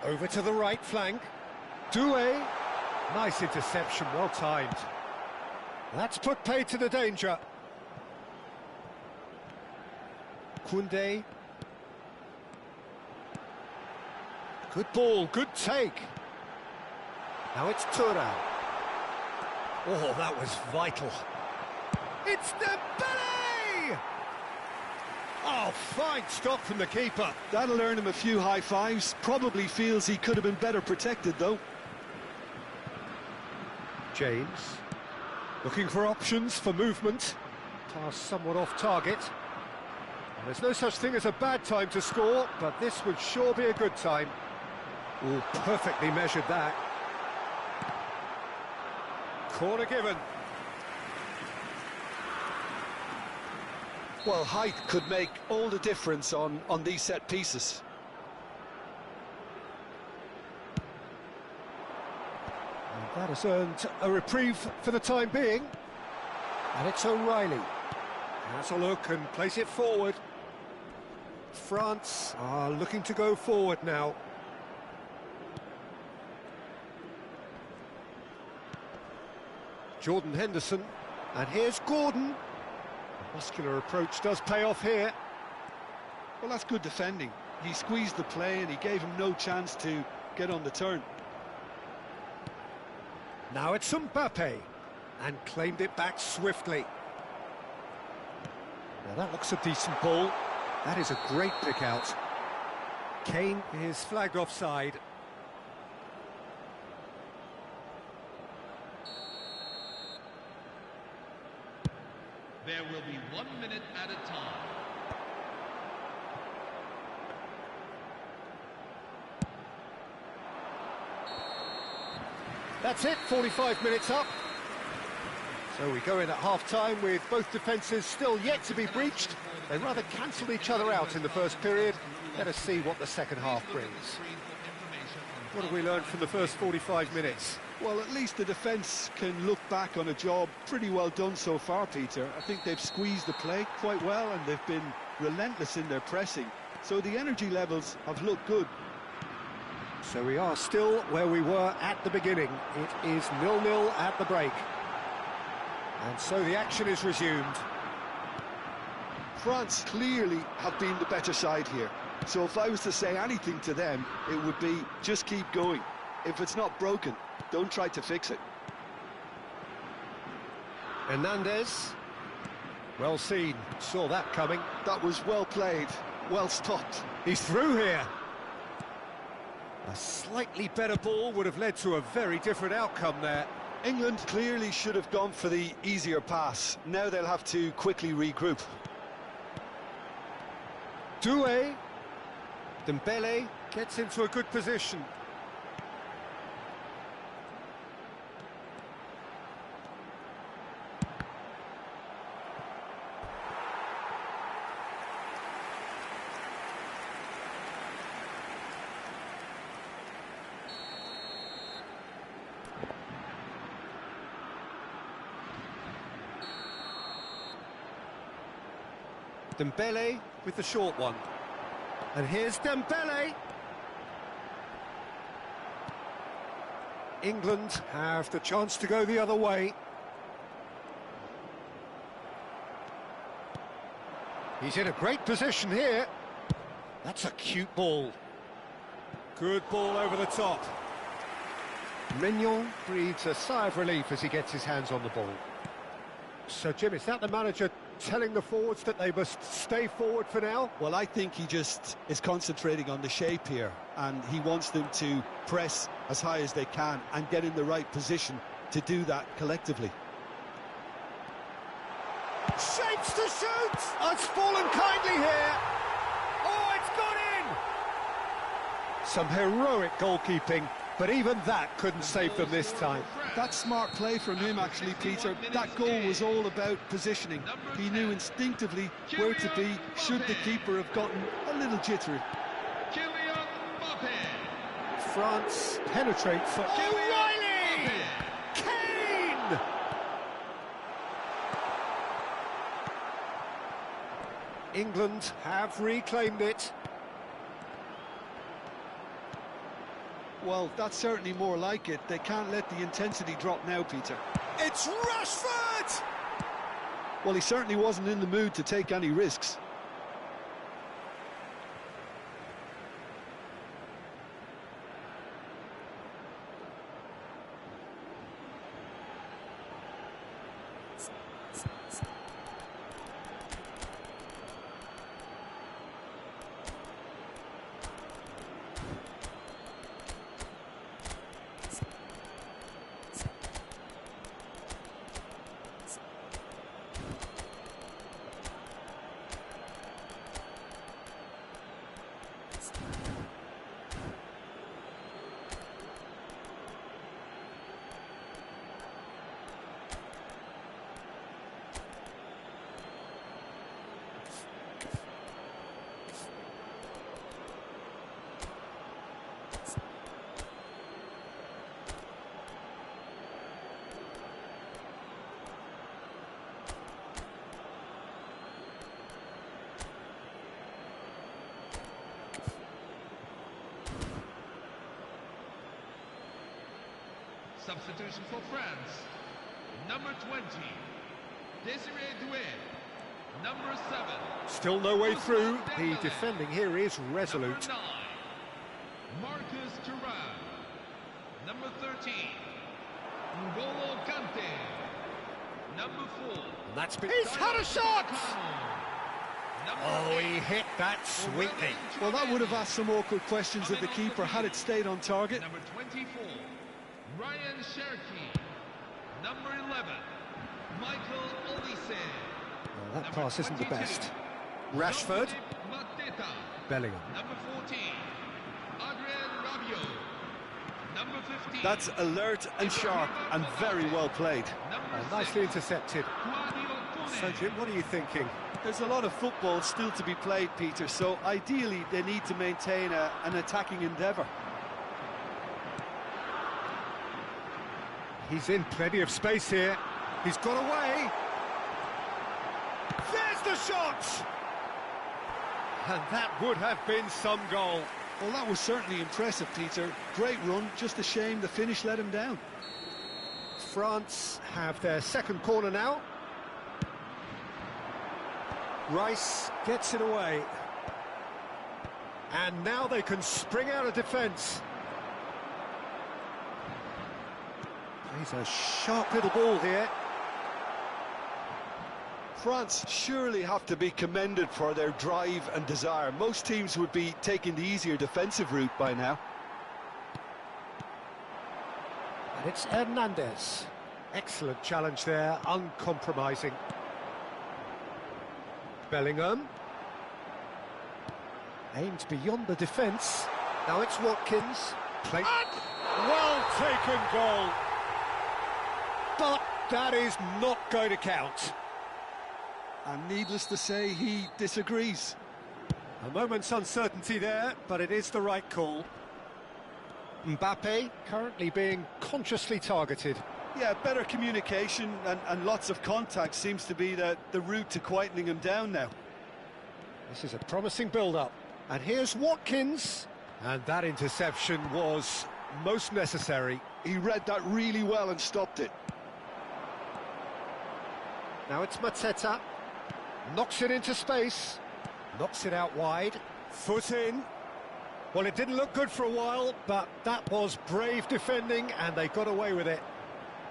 Over to the right flank. Doué. Nice interception, well timed. That's put paid to the danger. Koundé. Good ball, good take. Now it's Thuram. Oh, that was vital. It's Dembele! Oh, fine stop from the keeper. That'll earn him a few high fives. Probably feels he could have been better protected, though. James, looking for options for movement. Pass somewhat off target. And there's no such thing as a bad time to score, but this would sure be a good time. Oh, perfectly measured that. Corner given. Well, height could make all the difference on these set pieces. And that has earned a reprieve for the time being. And it's O'Reilly. Has a look and plays it forward. France are looking to go forward now. Jordan Henderson, and here's Gordon. The muscular approach does pay off here. Well, that's good defending. He squeezed the play and he gave him no chance to get on the turn. Now it's Mbappe, and claimed it back swiftly. Now that looks a decent ball. That is a great pick out. Kane is flagged offside. There will be 1 minute at a time. That's it, 45 minutes up. So we go in at half-time with both defences still yet to be breached. They rather cancelled each other out in the first period. Let us see what the second half brings. What have we learned from the first 45 minutes? Well, at least the defence can look back on a job pretty well done so far, Peter. I think they've squeezed the play quite well and they've been relentless in their pressing. So the energy levels have looked good. So we are still where we were at the beginning. It is 0-0 at the break. And so the action is resumed. France clearly have been the better side here. So if I was to say anything to them, it would be just keep going. If it's not broken, don't try to fix it. Hernandez. Well seen. Saw that coming. That was well played, well stopped. He's through here. A slightly better ball would have led to a very different outcome there. England clearly should have gone for the easier pass. Now they'll have to quickly regroup. Doué. Dembele gets into a good position. Dembele with the short one. And here's Dembele. England have the chance to go the other way. He's in a great position here. That's a cute ball. Good ball over the top. Mignon breathes a sigh of relief as he gets his hands on the ball. So, Jim, is that the manager telling the forwards that they must stay forward for now? Well, I think he just is concentrating on the shape here, and he wants them to press as high as they can and get in the right position to do that collectively. Shapes to shoot! Oh, it's fallen kindly here. Oh, it's gone in! Some heroic goalkeeping, but even that couldn't save them this time. That's smart play from him, actually, Peter. That goal was all about positioning. He knew instinctively where to be should the keeper have gotten a little jittery. Kylian Mbappe. France penetrate for O'Reilly! Kane! England have reclaimed it. Well, that's certainly more like it. They can't let the intensity drop now, Peter. It's Rashford! Well, he certainly wasn't in the mood to take any risks. Substitution for France. Number 20, Desiree Doué. Number 7. Still no way through. The defending here is resolute. Number 9, Marcus Thuram. Number 13, N'Golo Kante. Number 4. And that's been... He's had a shot! Number Oh, 8, he hit that sweetly. Well, that would have asked some awkward questions of the keeper had it stayed on target. Number 24, Ryan Cherki. Number 11, Michael Olise. Well, that pass isn't the 22, best. Rashford. Jean-Philippe Mateta. Bellingham. Number 14, Adrien Rabiot. Number 15. That's alert and sharp and very well played. Number Nicely 6, intercepted. Claudio So, Pune. Jim, what are you thinking? There's a lot of football still to be played, Peter, so ideally they need to maintain an attacking endeavour. He's in plenty of space here. He's got away. There's the shot! And that would have been some goal. Well, that was certainly impressive, Peter. Great run, just a shame the finish let him down. France have their second corner now. Rice gets it away. And now they can spring out of defence. He's a sharp little ball here. France surely have to be commended for their drive and desire. Most teams would be taking the easier defensive route by now. And it's Hernandez. Excellent challenge there, uncompromising. Bellingham. Aimed beyond the defence. Now it's Watkins. Well taken goal. But that is not going to count. And needless to say, he disagrees. A moment's uncertainty there, but it is the right call. Mbappe currently being consciously targeted. Yeah, better communication and lots of contact seems to be the route to quietening him down now. This is a promising build-up. And here's Watkins. And that interception was most necessary. He read that really well and stopped it. Now it's Mateta. Knocks it into space. Knocks it out wide. Foot in. Well, it didn't look good for a while, but that was brave defending, and they got away with it.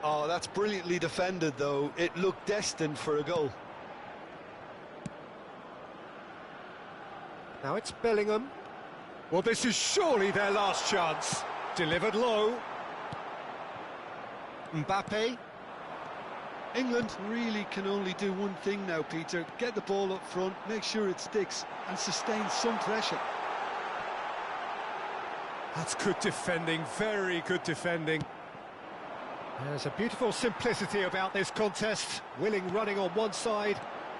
Oh, that's brilliantly defended, though. It looked destined for a goal. Now it's Bellingham. Well, this is surely their last chance. Delivered low. Mbappe. England really can only do one thing now, Peter. Get the ball up front, make sure it sticks, and sustain some pressure. That's good defending, very good defending. There's a beautiful simplicity about this contest. Willing running on one side,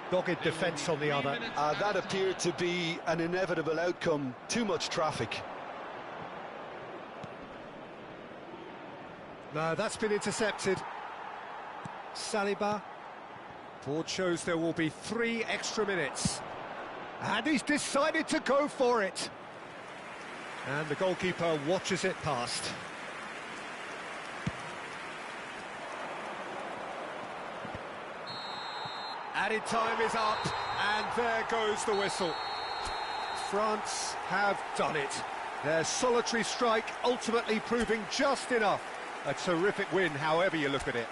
dogged defence on the other. That appeared to be an inevitable outcome. Too much traffic. No, that's been intercepted. Saliba. Board shows there will be 3 extra minutes. And he's decided to go for it. And the goalkeeper watches it past. Added time is up, and there goes the whistle. France have done it. Their solitary strike ultimately proving just enough. A terrific win, however you look at it.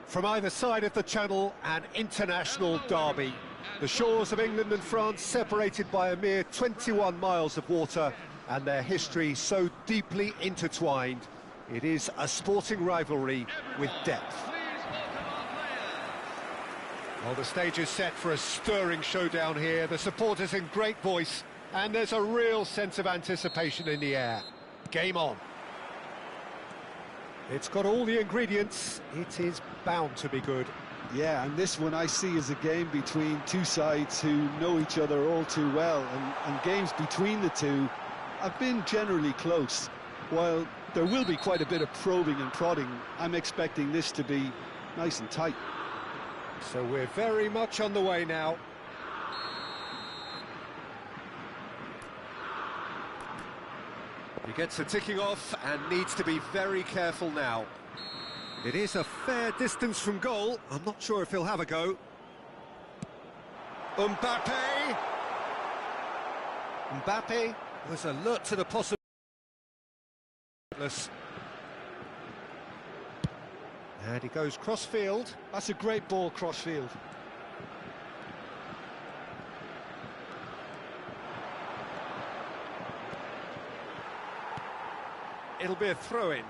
From either side of the channel, an international derby. The shores of England and France separated by a mere 21 miles of water, and their history so deeply intertwined. It is a sporting rivalry with depth. Well, the stage is set for a stirring showdown here. The supporters in great voice, and there's a real sense of anticipation in the air. Game on. It's got all the ingredients. It is bound to be good. Yeah, and this one I see as a game between two sides who know each other all too well, and games between the two have been generally close. While there will be quite a bit of probing and prodding, I'm expecting this to be nice and tight. So we're very much on the way now. He gets the ticking off and needs to be very careful now. It is a fair distance from goal. I'm not sure if he'll have a go. Mbappe! Mbappe was alert to the possibility. And he goes cross-field. That's a great ball cross-field. It'll be a throw-in.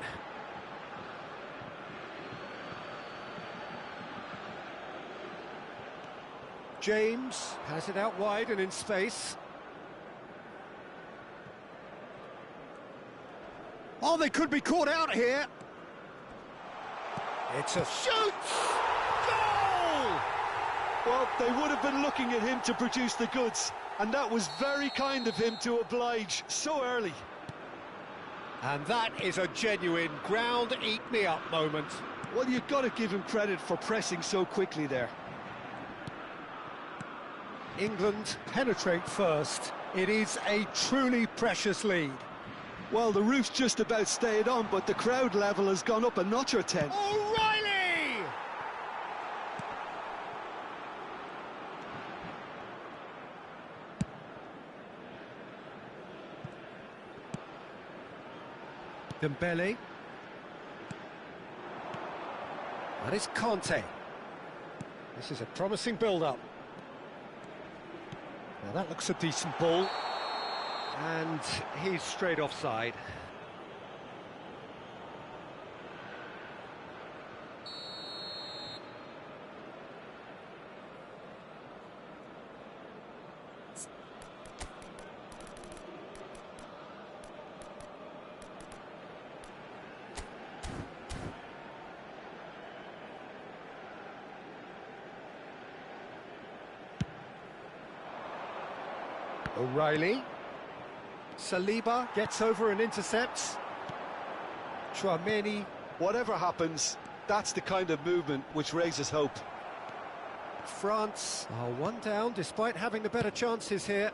James has it out wide and in space. Oh, they could be caught out here. It's a shoot! Goal! Well, they would have been looking at him to produce the goods, and that was very kind of him to oblige so early. And that is a genuine ground-eat-me-up moment. Well, you've got to give him credit for pressing so quickly there. England penetrate first. It is a truly precious lead. Well, the roof's just about stayed on, but the crowd level has gone up a notch or 10. O'Reilly! Dembele. That is Conte. This is a promising build-up. Now that looks a decent ball. And he's straight offside. O'Reilly. Saliba gets over and intercepts. Tchouaméni. Whatever happens, that's the kind of movement which raises hope. France are one down despite having the better chances here.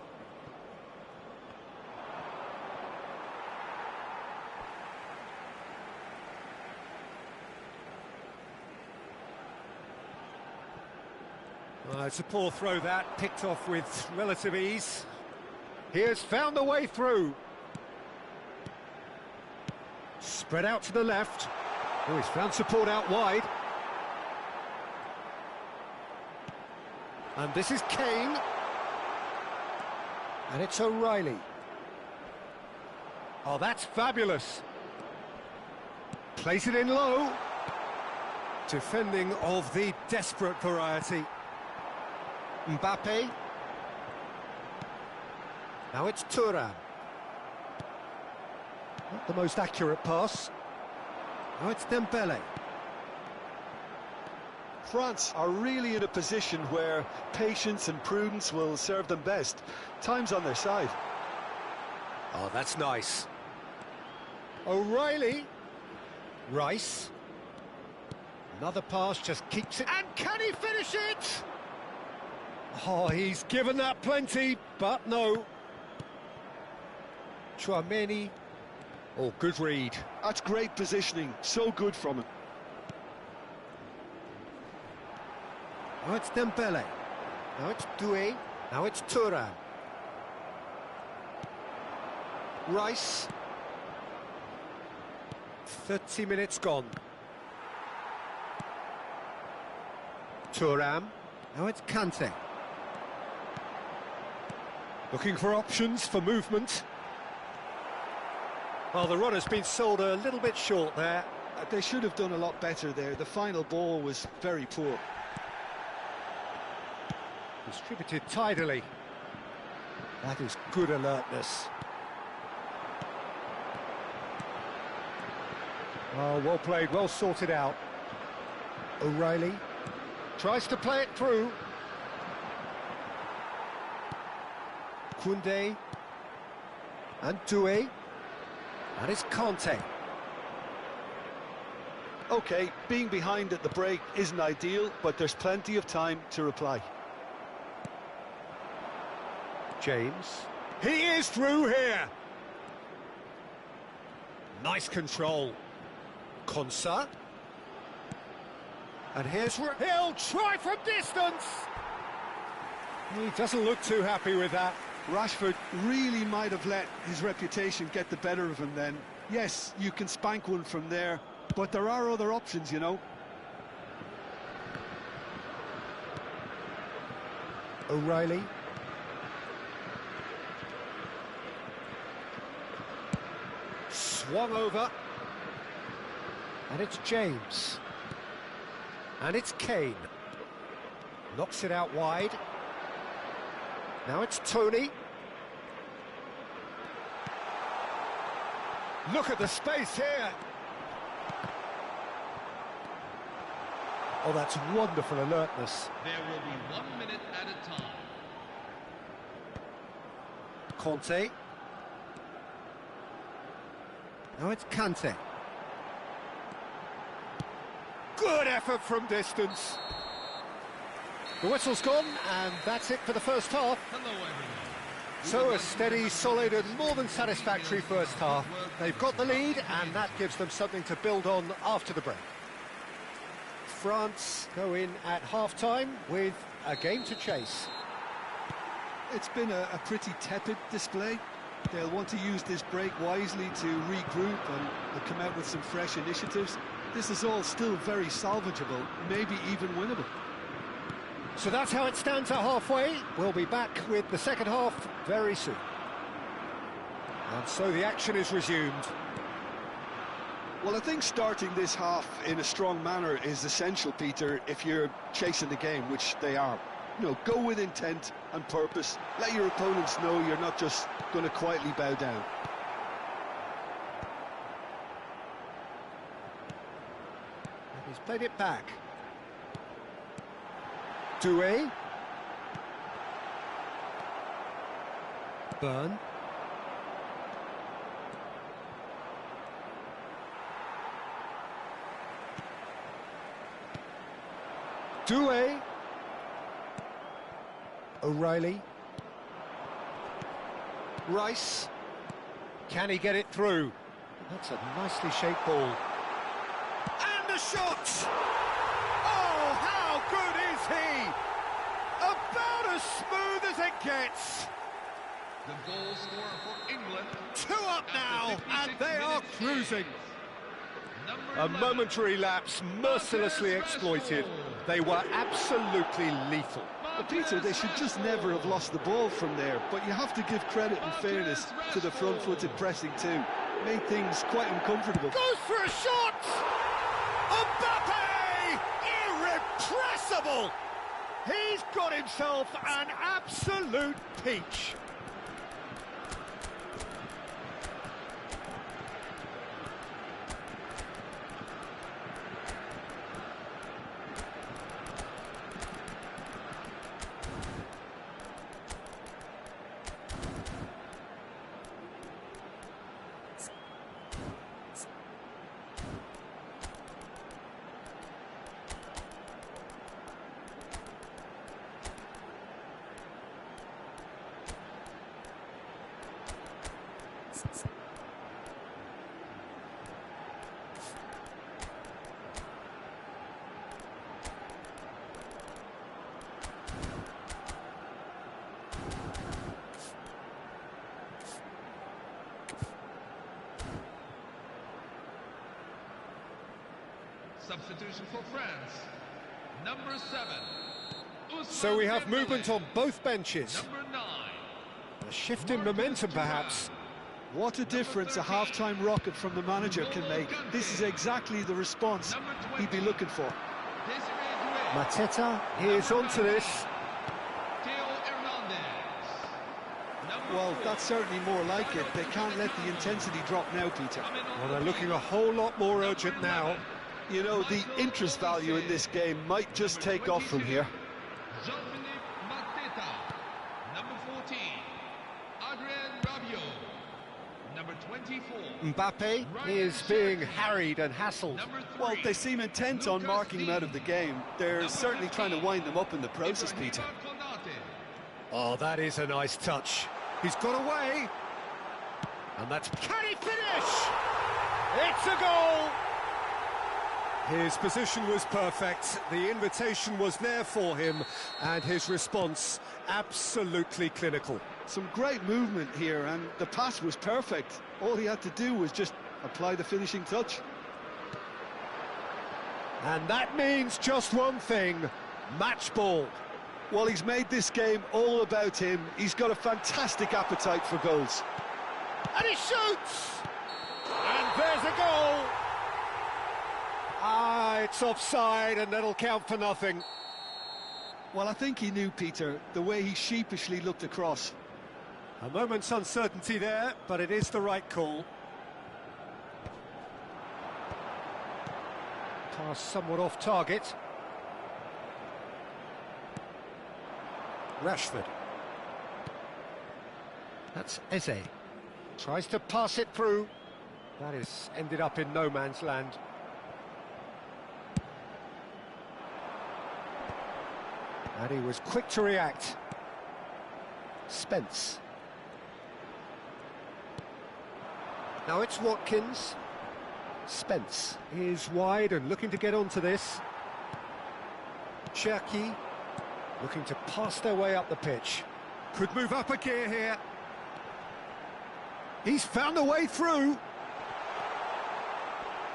Well, it's a poor throw that, picked off with relative ease. He has found the way through. Spread out to the left. Oh, he's found support out wide. And this is Kane. And it's O'Reilly. Oh, that's fabulous. Plays it in low. Defending of the desperate variety. Mbappe. Now it's Thuram. Not the most accurate pass. Now it's Dembele. France are really in a position where patience and prudence will serve them best. Time's on their side. Oh, that's nice. O'Reilly. Rice. Another pass, just keeps it. And can he finish it? Oh, he's given that plenty, but no. Chouameni. Oh, good read. That's great positioning, so good from him. Now it's Dembele. Now it's Doué. Now it's Thuram. Rice. 30 minutes gone. Thuram. Now it's Kante. Looking for options for movement. Oh, the run has been sold a little bit short there. They should have done a lot better there. The final ball was very poor. Distributed tidily. That is good alertness. Oh, well played, well sorted out. O'Reilly tries to play it through. Koundé and Doué. And it's Kante. Okay, being behind at the break isn't ideal, but there's plenty of time to reply. James. He is through here. Nice control. Konsa. And here's... He'll try from distance! He doesn't look too happy with that. Rashford really might have let his reputation get the better of him then. Yes, you can spank one from there, but there are other options, you know. O'Reilly. Swung over. And it's James. And it's Kane. Knocks it out wide. Now it's Tony. Look at the space here. Oh, that's wonderful alertness. There will be 1 minute at a time. Conte. Now it's Kante. Good effort from distance. The whistle's gone, and that's it for the first half. Hello, everyone. So a steady, solid and more than satisfactory first half. They've got the lead, and that gives them something to build on after the break. France go in at half-time with a game to chase. It's been a pretty tepid display. They'll want to use this break wisely to regroup and come out with some fresh initiatives. This is all still very salvageable, maybe even winnable. So that's how it stands at halfway. We'll be back with the second half very soon. And so the action is resumed. Well, I think starting this half in a strong manner is essential, Peter, if you're chasing the game, which they are. You know, go with intent and purpose. Let your opponents know you're not just going to quietly bow down. And he's played it back. Doué. Burn. Doué. O'Reilly. Rice. Can he get it through? That's a nicely shaped ball. And the shot! Oh, how good is he? About as smooth as it gets. The goal scorer for England. 2 up now, and they are 56 cruising. Number A 11. momentary lapse mercilessly exploited. They were absolutely lethal. But Peter, they should just never have lost the ball from there, but you have to give credit and fairness to the front-footed pressing too. Made things quite uncomfortable. Goes for a shot! Mbappe! Irrepressible! He's got himself an absolute peach. Substitution for France. Number 7. So we have movement on both benches. Number 9. A shift in momentum, perhaps. What a difference a half-time rocket from the manager can make. This is exactly the response he'd be looking for. Mateta, here's onto this. Theo Hernandez. Well, that's certainly more like it. They can't let the intensity drop now, Peter. Well, they're looking a whole lot more urgent now. You know, the interest value in this game might just take off from here. Jean-Philippe Mateta. Number 14. Adrien Rabiot. Number 24. Mbappe is being harried and hassled. Number 3. Well, they seem intent on marking him out of the game. They're certainly trying to wind them up in the process, Peter. Oh, that is a nice touch. He's got away. And that's... Can he finish? It's a goal! His position was perfect, the invitation was there for him, and his response absolutely clinical. Some great movement here, and the pass was perfect. All he had to do was just apply the finishing touch. And that means just one thing, match ball. Well, he's made this game all about him. He's got a fantastic appetite for goals. And he shoots! And there's a goal! Ah, it's offside, and that'll count for nothing. Well, I think he knew, Peter, the way he sheepishly looked across. A moment's uncertainty there, but it is the right call. Pass somewhat off target. Rashford. That's Eze. Tries to pass it through. That is ended up in no man's land. And he was quick to react. Spence. Now it's Watkins. Spence is wide and looking to get onto this. Cherki looking to pass their way up the pitch. Could move up a gear here. He's found a way through.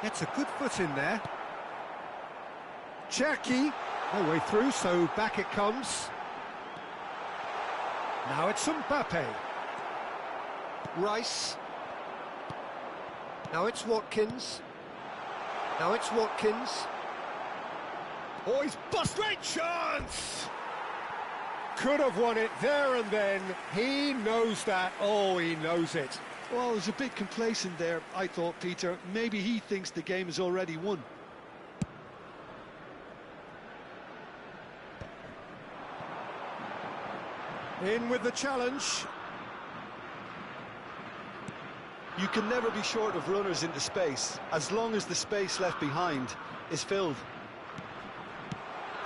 Gets a good foot in there. Cherki. No way through, so back it comes. Now it's Mbappe. Rice. Now it's Watkins. Now it's Watkins. Oh, he's bust. Great chance! Could have won it there and then. He knows that. Oh, he knows it. Well, it was a bit complacent there, I thought, Peter. Maybe he thinks the game is already won. In with the challenge. You can never be short of runners into space, as long as the space left behind is filled.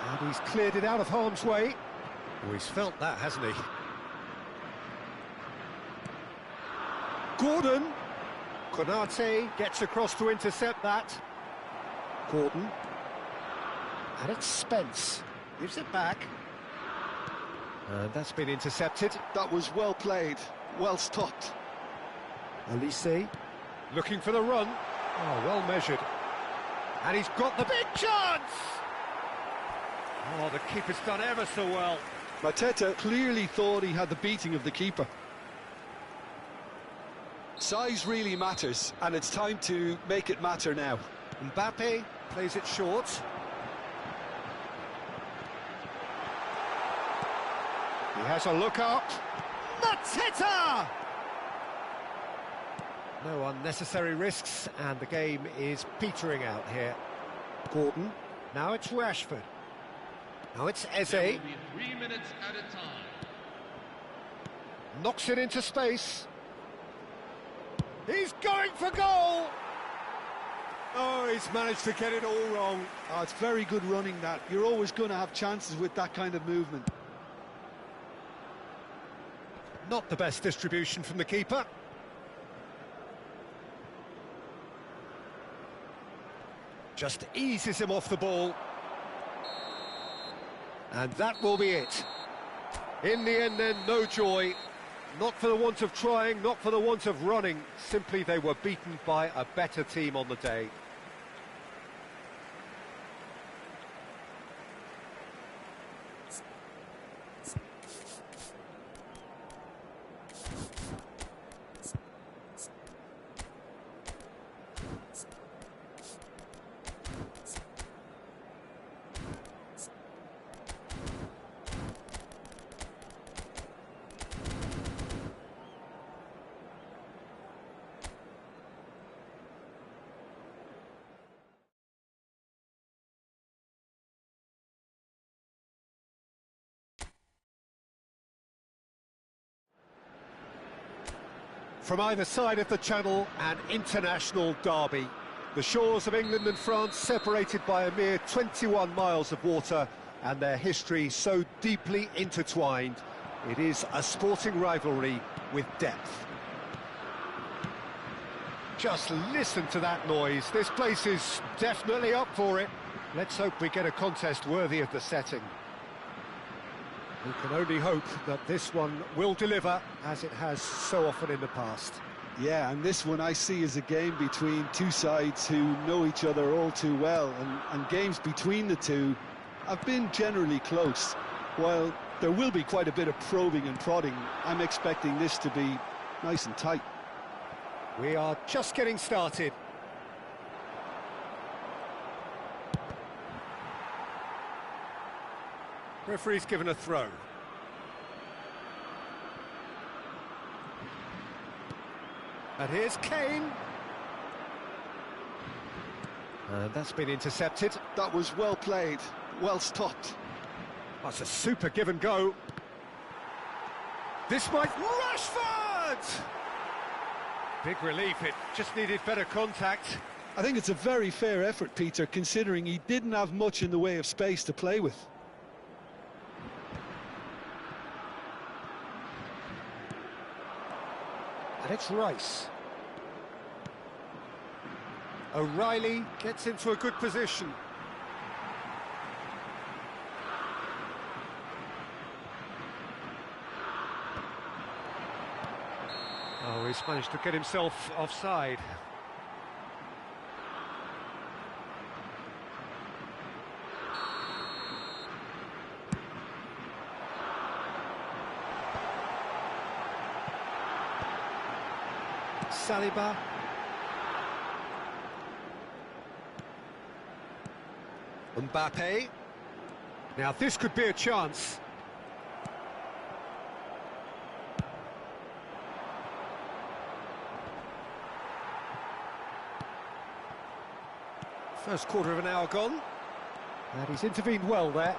And he's cleared it out of harm's way. Oh, he's felt that, hasn't he? Gordon. Konate gets across to intercept that. Gordon. And it's Spence. Gives it back. And that's been intercepted. That was well played, well stopped. Olise looking for the run. Oh, well measured. And he's got the big chance! Oh, the keeper's done ever so well. Mateta clearly thought he had the beating of the keeper. Size really matters, and it's time to make it matter now. Mbappe plays it short. He has a look up. Mateta! No unnecessary risks, and the game is petering out here. Gordon. Now it's Rashford. Now it's Eze. There will be 3 minutes at a time. Knocks it into space. He's going for goal! Oh, he's managed to get it all wrong. Oh, it's very good running, that. You're always going to have chances with that kind of movement. Not the best distribution from the keeper. Just eases him off the ball. And that will be it. In the end then, no joy. Not for the want of trying, not for the want of running. Simply they were beaten by a better team on the day. From either side of the channel, an international derby. The shores of England and France separated by a mere 21 miles of water, and their history so deeply intertwined. It is a sporting rivalry with depth. Just listen to that noise. This place is definitely up for it. Let's hope we get a contest worthy of the setting. We can only hope that this one will deliver, as it has so often in the past. Yeah, and this one I see as a game between two sides who know each other all too well, and games between the two have been generally close. While there will be quite a bit of probing and prodding, I'm expecting this to be nice and tight. We are just getting started. Referee's given a throw. And here's Kane. And that's been intercepted. That was well played, well stopped. That's a super give and go. This might... Rashford! Big relief, it just needed better contact. I think it's a very fair effort, Peter, considering he didn't have much in the way of space to play with. And it's Rice. O'Reilly gets into a good position. Oh, he's managed to get himself offside. Saliba. Mbappe. Now this could be a chance. First quarter of an hour gone. And he's intervened well there.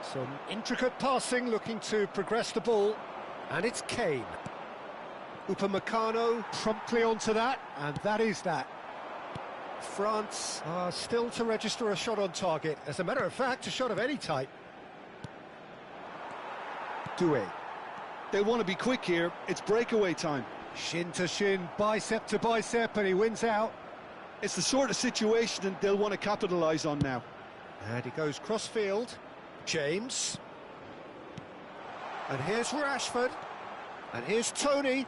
Some intricate passing, looking to progress the ball. And it's Kane. Upamecano promptly onto that, and that is that. France are still to register a shot on target. As a matter of fact, a shot of any type. Doué. They want to be quick here. It's breakaway time. Shin to shin, bicep to bicep, and he wins out. It's the sort of situation that they'll want to capitalise on now. And he goes cross-field. James. And here's Rashford. And here's Tony.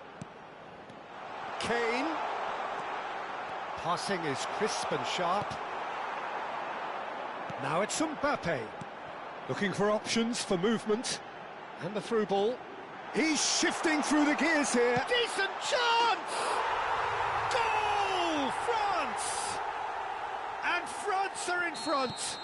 Kane. Passing is crisp and sharp. Now it's Mbappe. Looking for options for movement. And the through ball. He's shifting through the gears here. Decent chance! Goal! France! And France are in front.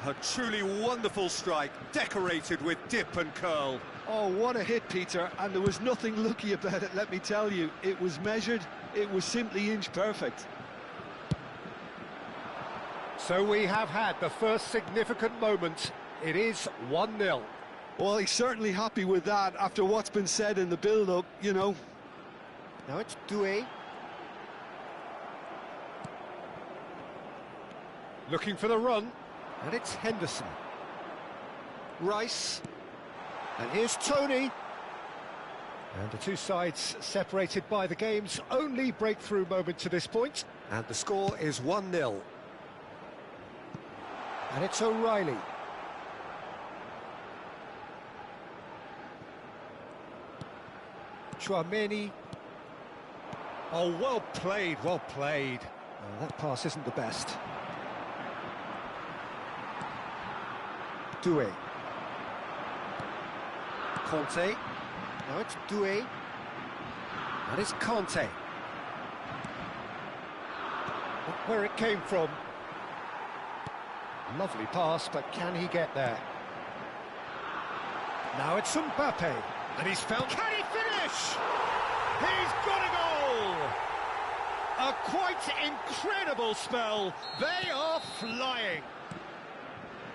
A truly wonderful strike, decorated with dip and curl. Oh, what a hit, Peter, and there was nothing lucky about it, let me tell you. It was measured, it was simply inch perfect. So we have had the first significant moment. It is 1-0. Well, he's certainly happy with that after what's been said in the build-up, you know. Now it's Doué. Looking for the run, and it's Henderson. Rice. And here's Tony. And the two sides separated by the game's only breakthrough moment to this point. And the score is 1-0. And it's O'Reilly. Tchouameni. Oh, well played, well played. Oh, that pass isn't the best. Doué. Conte. Now it's Doué. That is Conte. Look where it came from. Lovely pass, but can he get there? Now it's Mbappe. And he's found... Can he finish? He's got a goal! A quite incredible spell. They are flying.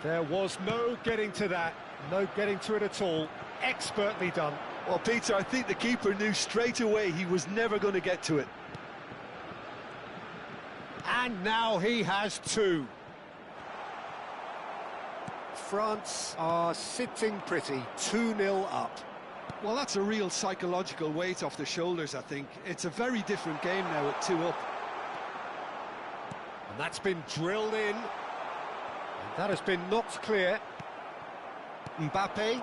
There was no getting to that. No getting to it at all. Expertly done. Well, Peter, I think the keeper knew straight away he was never going to get to it. And now he has two. France are sitting pretty, 2-0 up. Well, that's a real psychological weight off the shoulders, I think. It's a very different game now at 2 up. And that's been drilled in. And that has been knocked clear. Mbappe.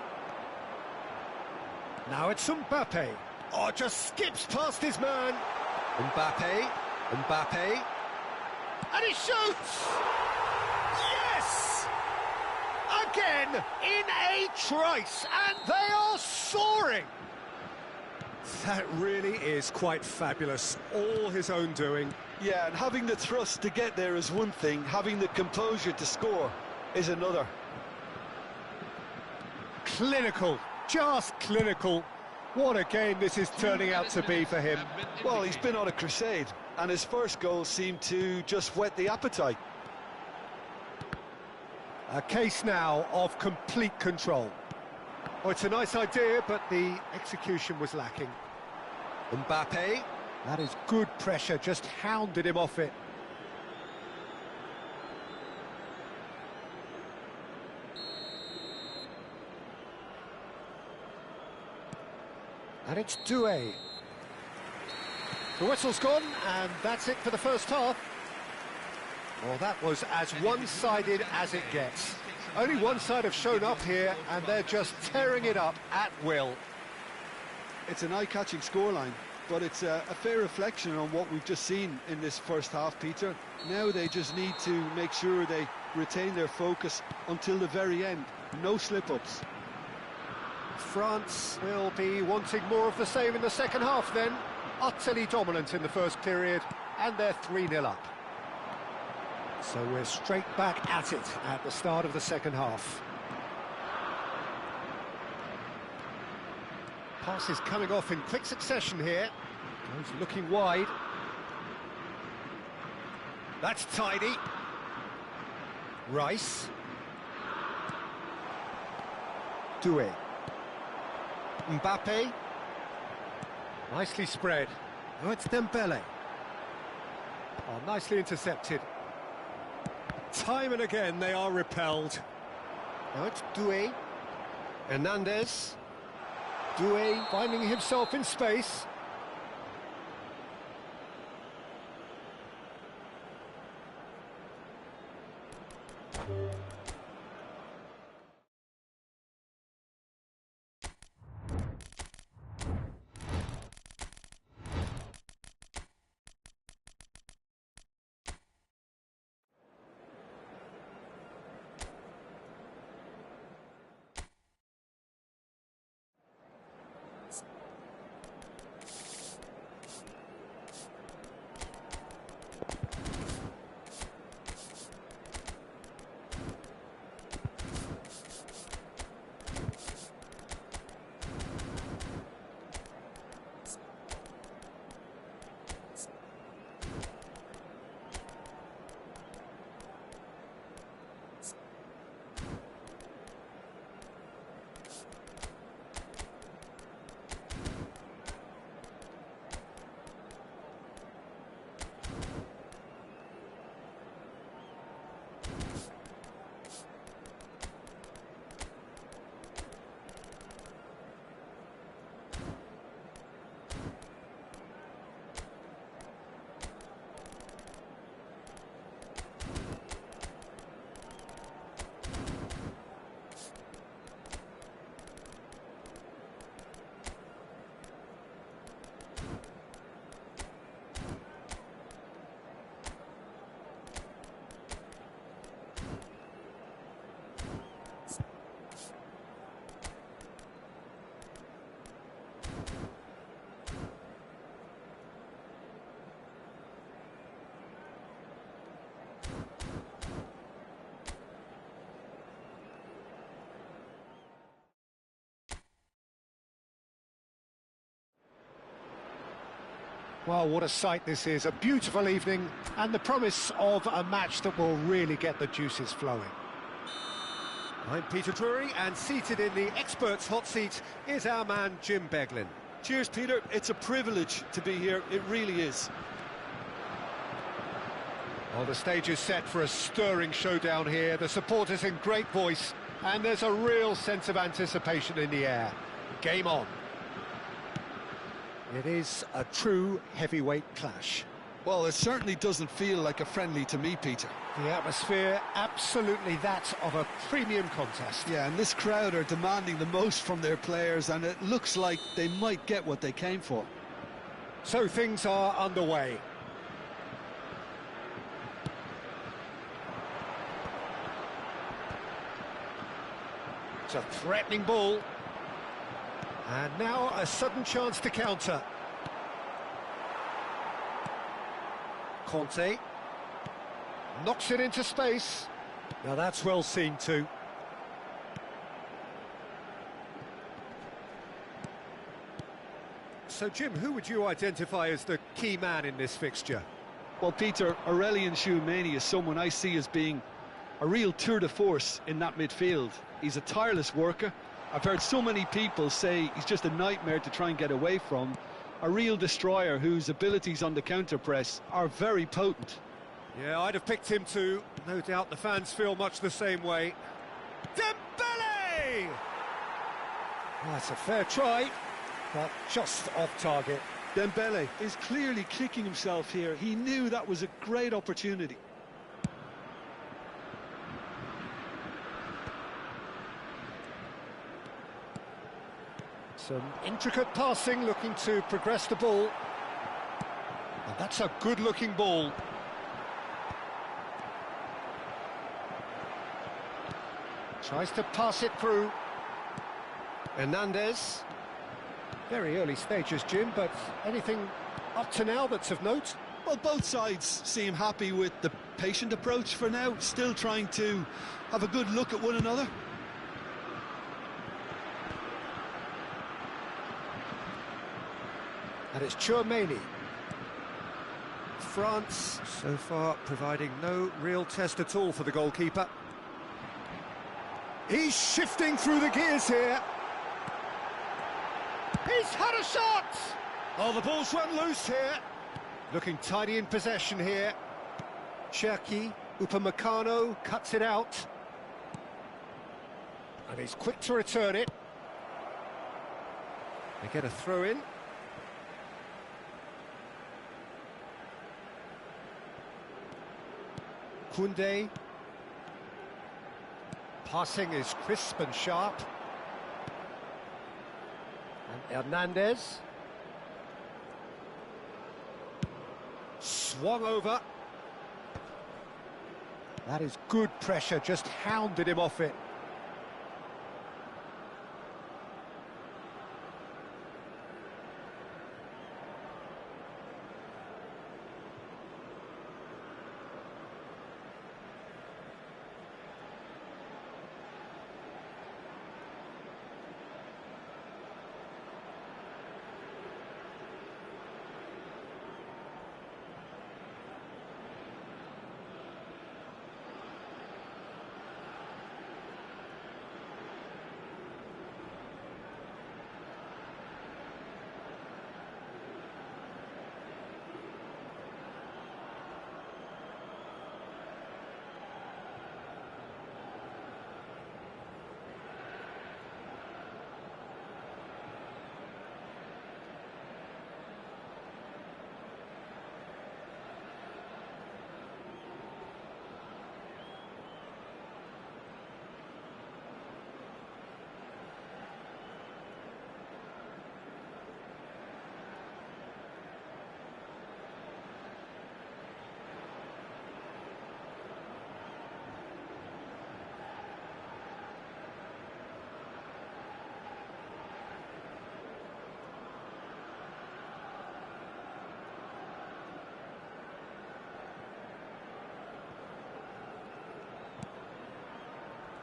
Now it's Mbappe. Oh, just skips past his man. Mbappe. Mbappe. And he shoots! Yes! Again, in a trice, and they are soaring! That really is quite fabulous. All his own doing. Yeah, and having the thrust to get there is one thing, having the composure to score is another. Clinical, just clinical. What a game this is turning out to be for him. Well, he's been on a crusade, and his first goal seemed to just whet the appetite. A case now of complete control. Oh, it's a nice idea, but the execution was lacking. Mbappe. That is good pressure, just hounded him off it. And it's Doué. The whistle's gone, and that's it for the first half. Well, that was as one-sided as it gets. Only one side have shown up here, and they're just tearing it up at will. It's an eye-catching scoreline, but it's a fair reflection on what we've just seen in this first half, Peter. Now they just need to make sure they retain their focus until the very end. No slip-ups. France will be wanting more of the same in the second half then. Utterly dominant in the first period, and they're 3-0 up. So we're straight back at it at the start of the second half. Passes coming off in quick succession here. Goes looking wide. That's tidy. Rice. Doué. Mbappe. Nicely spread. Oh, it's Dembele. Oh, nicely intercepted. Time and again they are repelled. Now it's Doué. Hernandez. Doué finding himself in space. Well, what a sight this is. A beautiful evening and the promise of a match that will really get the juices flowing. I'm Peter Drury, and seated in the experts' hot seat is our man Jim Beglin. Cheers, Peter. It's a privilege to be here. It really is. Well, the stage is set for a stirring showdown here. The supporters in great voice, and there's a real sense of anticipation in the air. Game on. It is a true heavyweight clash. Well, it certainly doesn't feel like a friendly to me, Peter. The atmosphere, absolutely that of a premium contest. Yeah, and this crowd are demanding the most from their players, and it looks like they might get what they came for. So things are underway. It's a threatening ball. And now a sudden chance to counter. Conte knocks it into space. Now that's well seen too. So Jim, who would you identify as the key man in this fixture? Well, Peter, Aurelien Tchouameni is someone I see as being a real tour de force in that midfield. He's a tireless worker. I've heard so many people say he's just a nightmare to try and get away from. A real destroyer whose abilities on the counter-press are very potent. Yeah, I'd have picked him too. No doubt the fans feel much the same way. Dembele! Well, that's a fair try, but just off target. Dembele is clearly kicking himself here. He knew that was a great opportunity. Some intricate passing, looking to progress the ball. And that's a good-looking ball. Tries to pass it through. Hernandez. Very early stages, Jim, but anything up to now that's of note? Well, both sides seem happy with the patient approach for now, still trying to have a good look at one another. And it's Tchouameni. France, so far, providing no real test at all for the goalkeeper. He's shifting through the gears here. He's had a shot! Oh, the ball's run loose here. Looking tidy in possession here. Cherki, Upamecano cuts it out. And he's quick to return it. They get a throw in. Koundé. Passing is crisp and sharp. And Hernandez. Swung over. That is good pressure, just hounded him off it.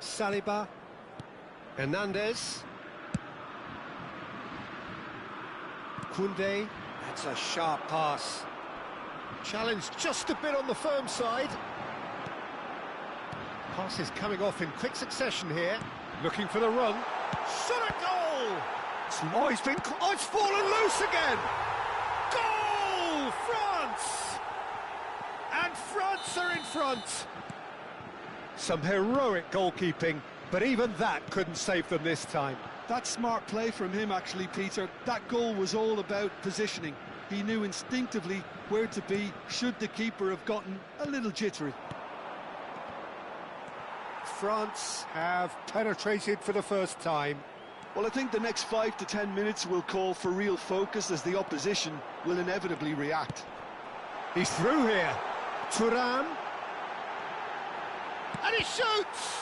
Saliba, Hernandez, Koundé, That's a sharp pass. Challenge just a bit on the firm side. Pass is coming off in quick succession here. Looking for the run. Shot a goal! Oh, it's fallen loose again! Goal! France! And France are in front. Some heroic goalkeeping, but even that couldn't save them this time. That's smart play from him, actually, Peter. That goal was all about positioning. He knew instinctively where to be should the keeper have gotten a little jittery. France have penetrated for the first time. Well, I think the next 5 to 10 minutes will call for real focus as the opposition will inevitably react. He's through here. Thuram. And he shoots!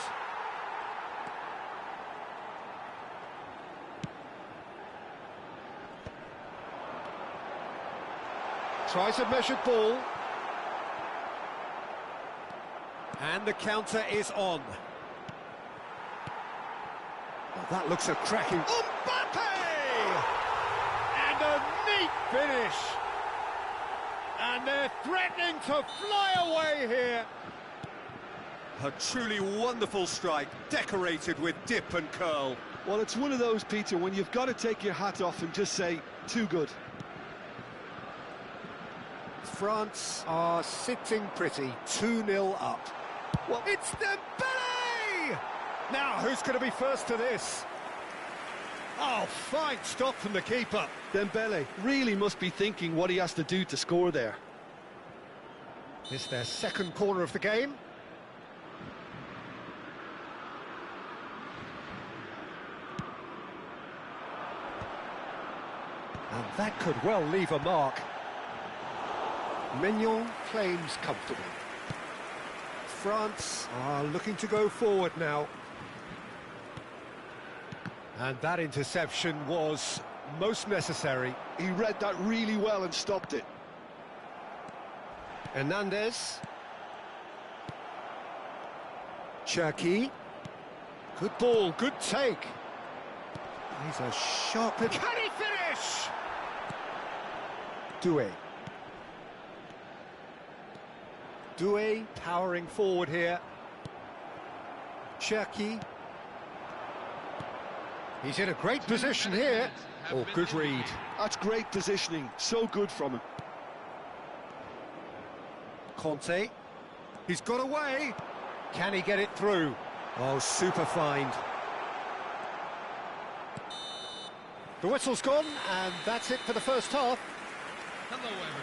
Tries a measured ball. And the counter is on. Oh, that looks a cracking... Mbappe! And a neat finish. And they're threatening to fly away here. A truly wonderful strike, decorated with dip and curl. Well, it's one of those, Peter, when you've got to take your hat off and just say, too good. France are sitting pretty, 2-0 up. Well, it's Dembele! Now, who's going to be first to this? Oh, fine stop from the keeper. Dembele really must be thinking what he has to do to score there. It's their second corner of the game. And that could well leave a mark. Maignan claims comfortably. France are looking to go forward now. And that interception was most necessary. He read that really well and stopped it. Hernandez. Cherki. Good ball, good take. He's a sharp... Can he finish? Doué. Doué powering forward here. Cherki. He's in a great position here. Oh, good read. That's great positioning. So good from him. Conte. He's got away. Can he get it through? Oh, super find. The whistle's gone, and that's it for the first half.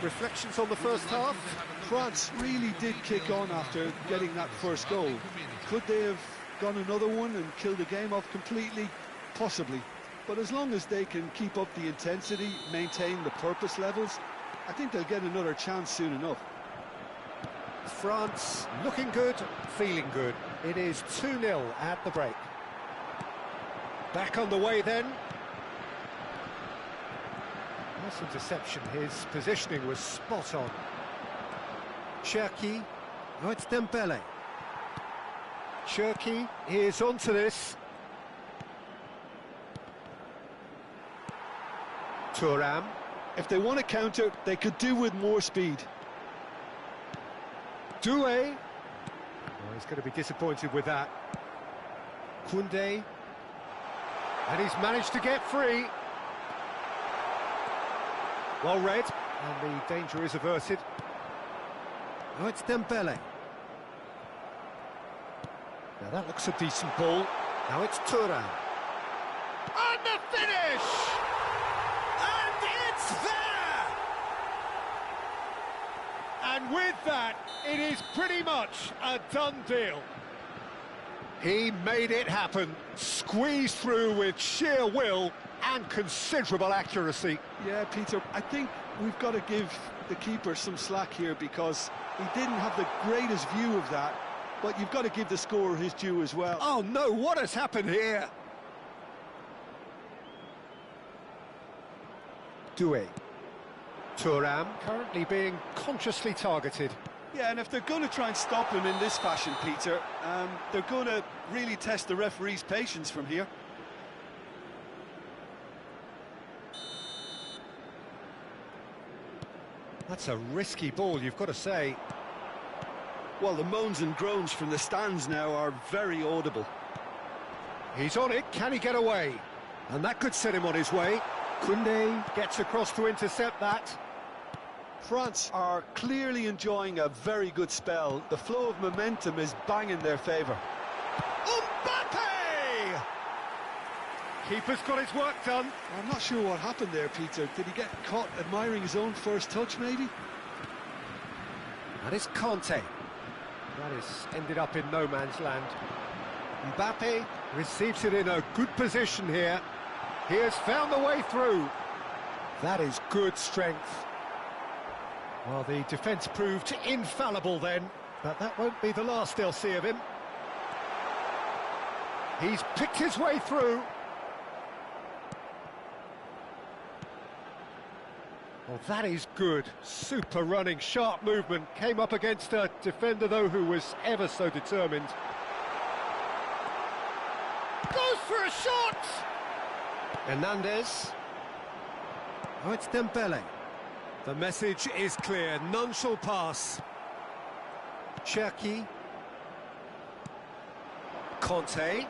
Reflections on the first half. France really did kick on after getting that first goal. Could they have gone another one and killed the game off completely? Possibly. But as long as they can keep up the intensity, maintain the purpose levels, I think they'll get another chance soon enough. France looking good, feeling good. It is 2-0 at the break. Back on the way then. Nice interception, his positioning was spot on. Cherki, oh, it's Dembele. Cherki is onto this. Thuram. If they want to counter, they could do with more speed. Doué. Oh, he's going to be disappointed with that. Koundé. And he's managed to get free. Well read, and the danger is averted. Oh, it's Dembele. Now that looks a decent ball. Now it's Thuram. And the finish! And it's there! And with that, it is pretty much a done deal. He made it happen, squeezed through with sheer will and considerable accuracy. Yeah, Peter, I think we've got to give the keeper some slack here because he didn't have the greatest view of that, but you've got to give the scorer his due as well. Oh no, what has happened here? Doué. Thuram currently being consciously targeted. Yeah, and if they're going to try and stop him in this fashion, Peter, they're going to really test the referee's patience from here. That's a risky ball, you've got to say. Well, the moans and groans from the stands now are very audible. He's on it, can he get away? And that could set him on his way. Koundé gets across to intercept that. France are clearly enjoying a very good spell. The flow of momentum is bang in their favour. Mbappe! Keeper's got his work done. I'm not sure what happened there, Peter. Did he get caught admiring his own first touch, maybe? That is Conte. That is ended up in no man's land. Mbappe receives it in a good position here. He has found the way through. That is good strength. Well, the defence proved infallible then, but that won't be the last they'll see of him. He's picked his way through. Well, that is good. Super running, sharp movement. Came up against a defender, though, who was ever so determined. Goes for a shot! Hernandez. Oh, it's Dembele. The message is clear. None shall pass. Cherki. Conte.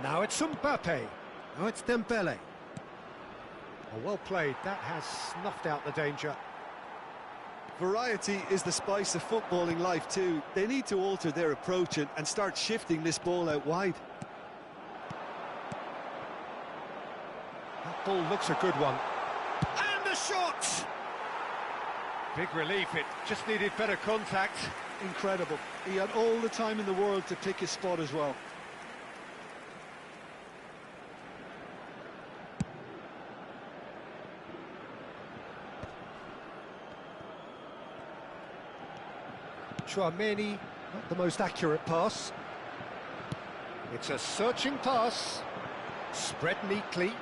Now it's Mbappe. Oh, it's Dembele. Oh, well played. That has snuffed out the danger. Variety is the spice of footballing life too. They need to alter their approach and start shifting this ball out wide. That ball looks a good one. And the shot! Big relief, it just needed better contact. Incredible. He had all the time in the world to pick his spot as well. Tchouameni, not the most accurate pass. It's a searching pass. Spread neatly.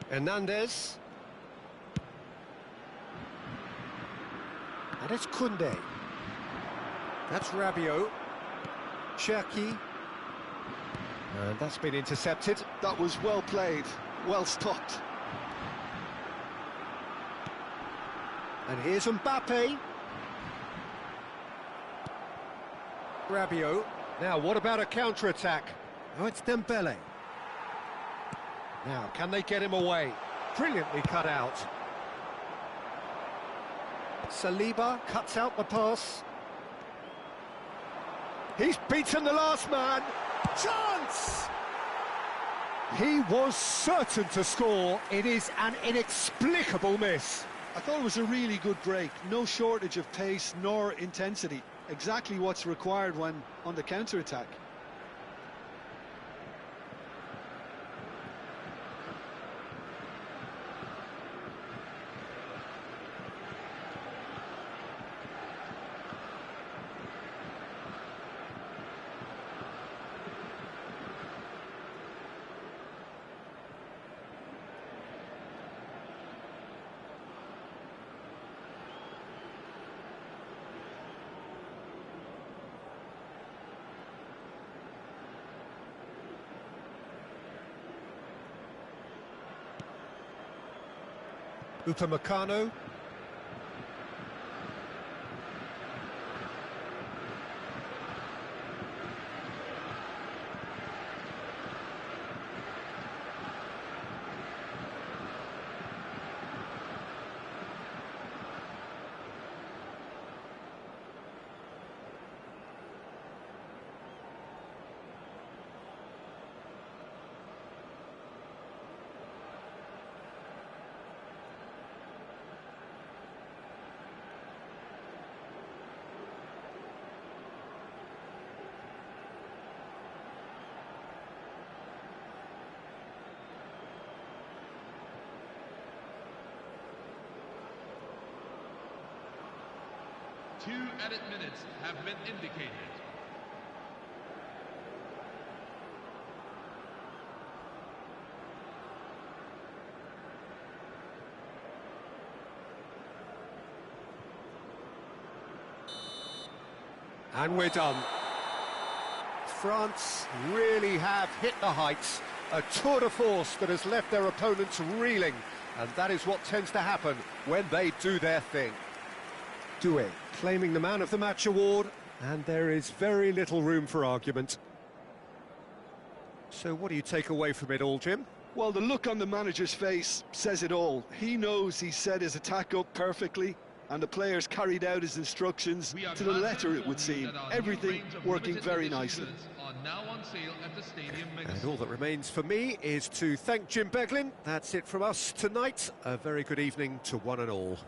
Hernandez. And it's Koundé. That's Rabiot. Cherki. And that's been intercepted. That was well played, well stopped. And here's Mbappe. Rabiot. Now, what about a counter-attack? Oh, it's Dembele. Now, can they get him away? Brilliantly cut out. Saliba cuts out the pass. He's beaten the last man. Chance! He was certain to score. It is an inexplicable miss. I thought it was a really good break. No shortage of pace nor intensity. Exactly what's required when on the counter-attack. Upamecano. Two added minutes have been indicated. And we're done. France really have hit the heights. A tour de force that has left their opponents reeling. And that is what tends to happen when they do their thing. Doué claiming the Man of the Match award, and there is very little room for argument. So what do you take away from it all, Jim? Well, the look on the manager's face says it all. He knows he set his attack up perfectly, and the players carried out his instructions to the letter, it would seem. Everything working very nicely. Are now on sale at the stadium. And all that remains for me is to thank Jim Beglin. That's it from us tonight. A very good evening to one and all.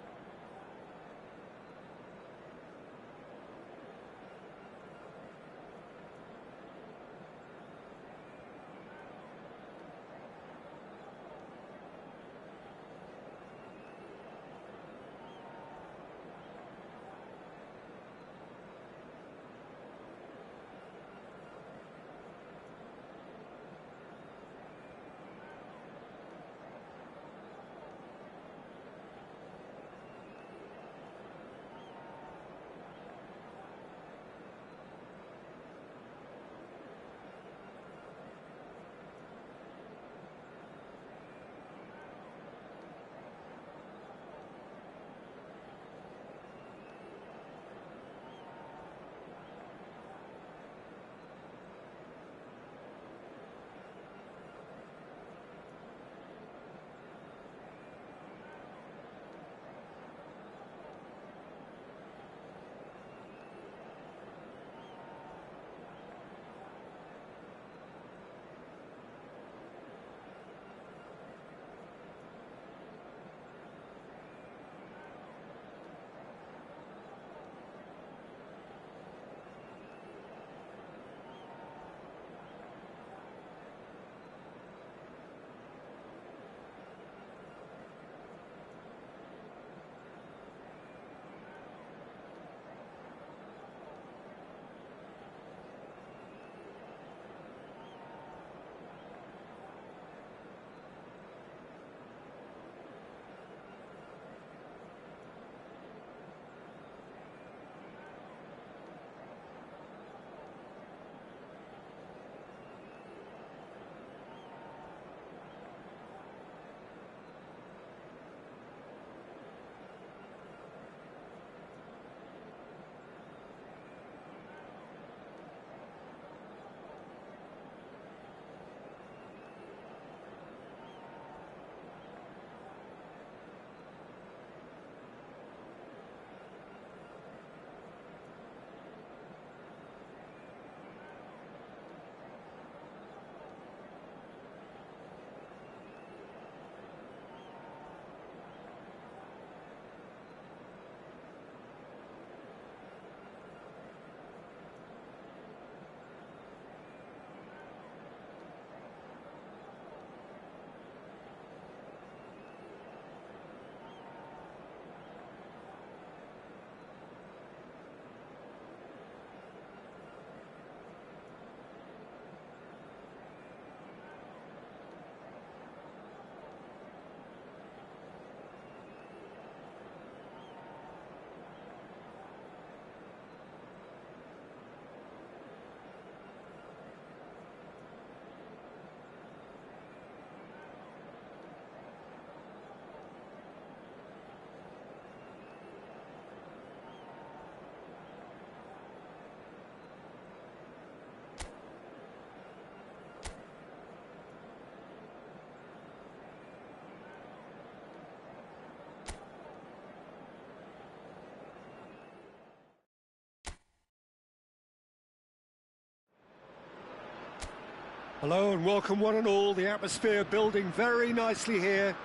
Hello and welcome one and all. The atmosphere building very nicely here.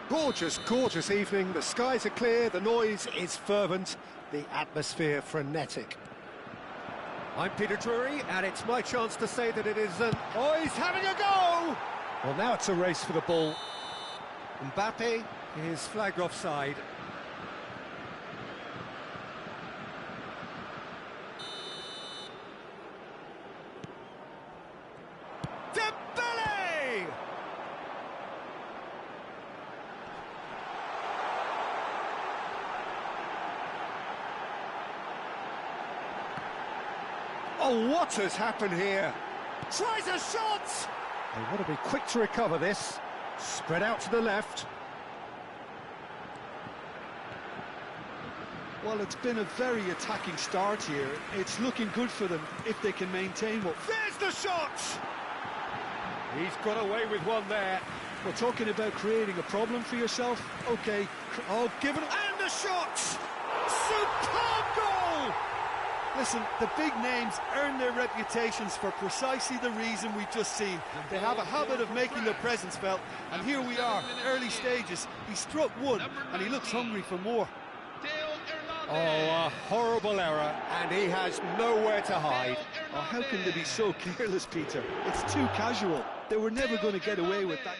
Gorgeous, gorgeous evening. The skies are clear, the noise is fervent, the atmosphere frenetic. I'm Peter Drury, and it's my chance to say that it is an... Oh, he's having a go! Well, now it's a race for the ball. Mbappe is flagged offside. Dembele! Oh, what has happened here? Tries a shot! They want to be quick to recover this. Spread out to the left. Well, it's been a very attacking start here. It's looking good for them if they can maintain what... There's the shot! He's got away with one there. We're talking about creating a problem for yourself. Okay, Oh, given... And the shot! Superb goal! listen, the big names earn their reputations for precisely the reason we've just seen. They have a habit of making their presence felt, and here we are, early stages. He struck one, and he looks hungry for more. Oh, a horrible error, and he has nowhere to hide. Oh, how can they be so careless, Peter? It's too casual. They were never going to get away with that.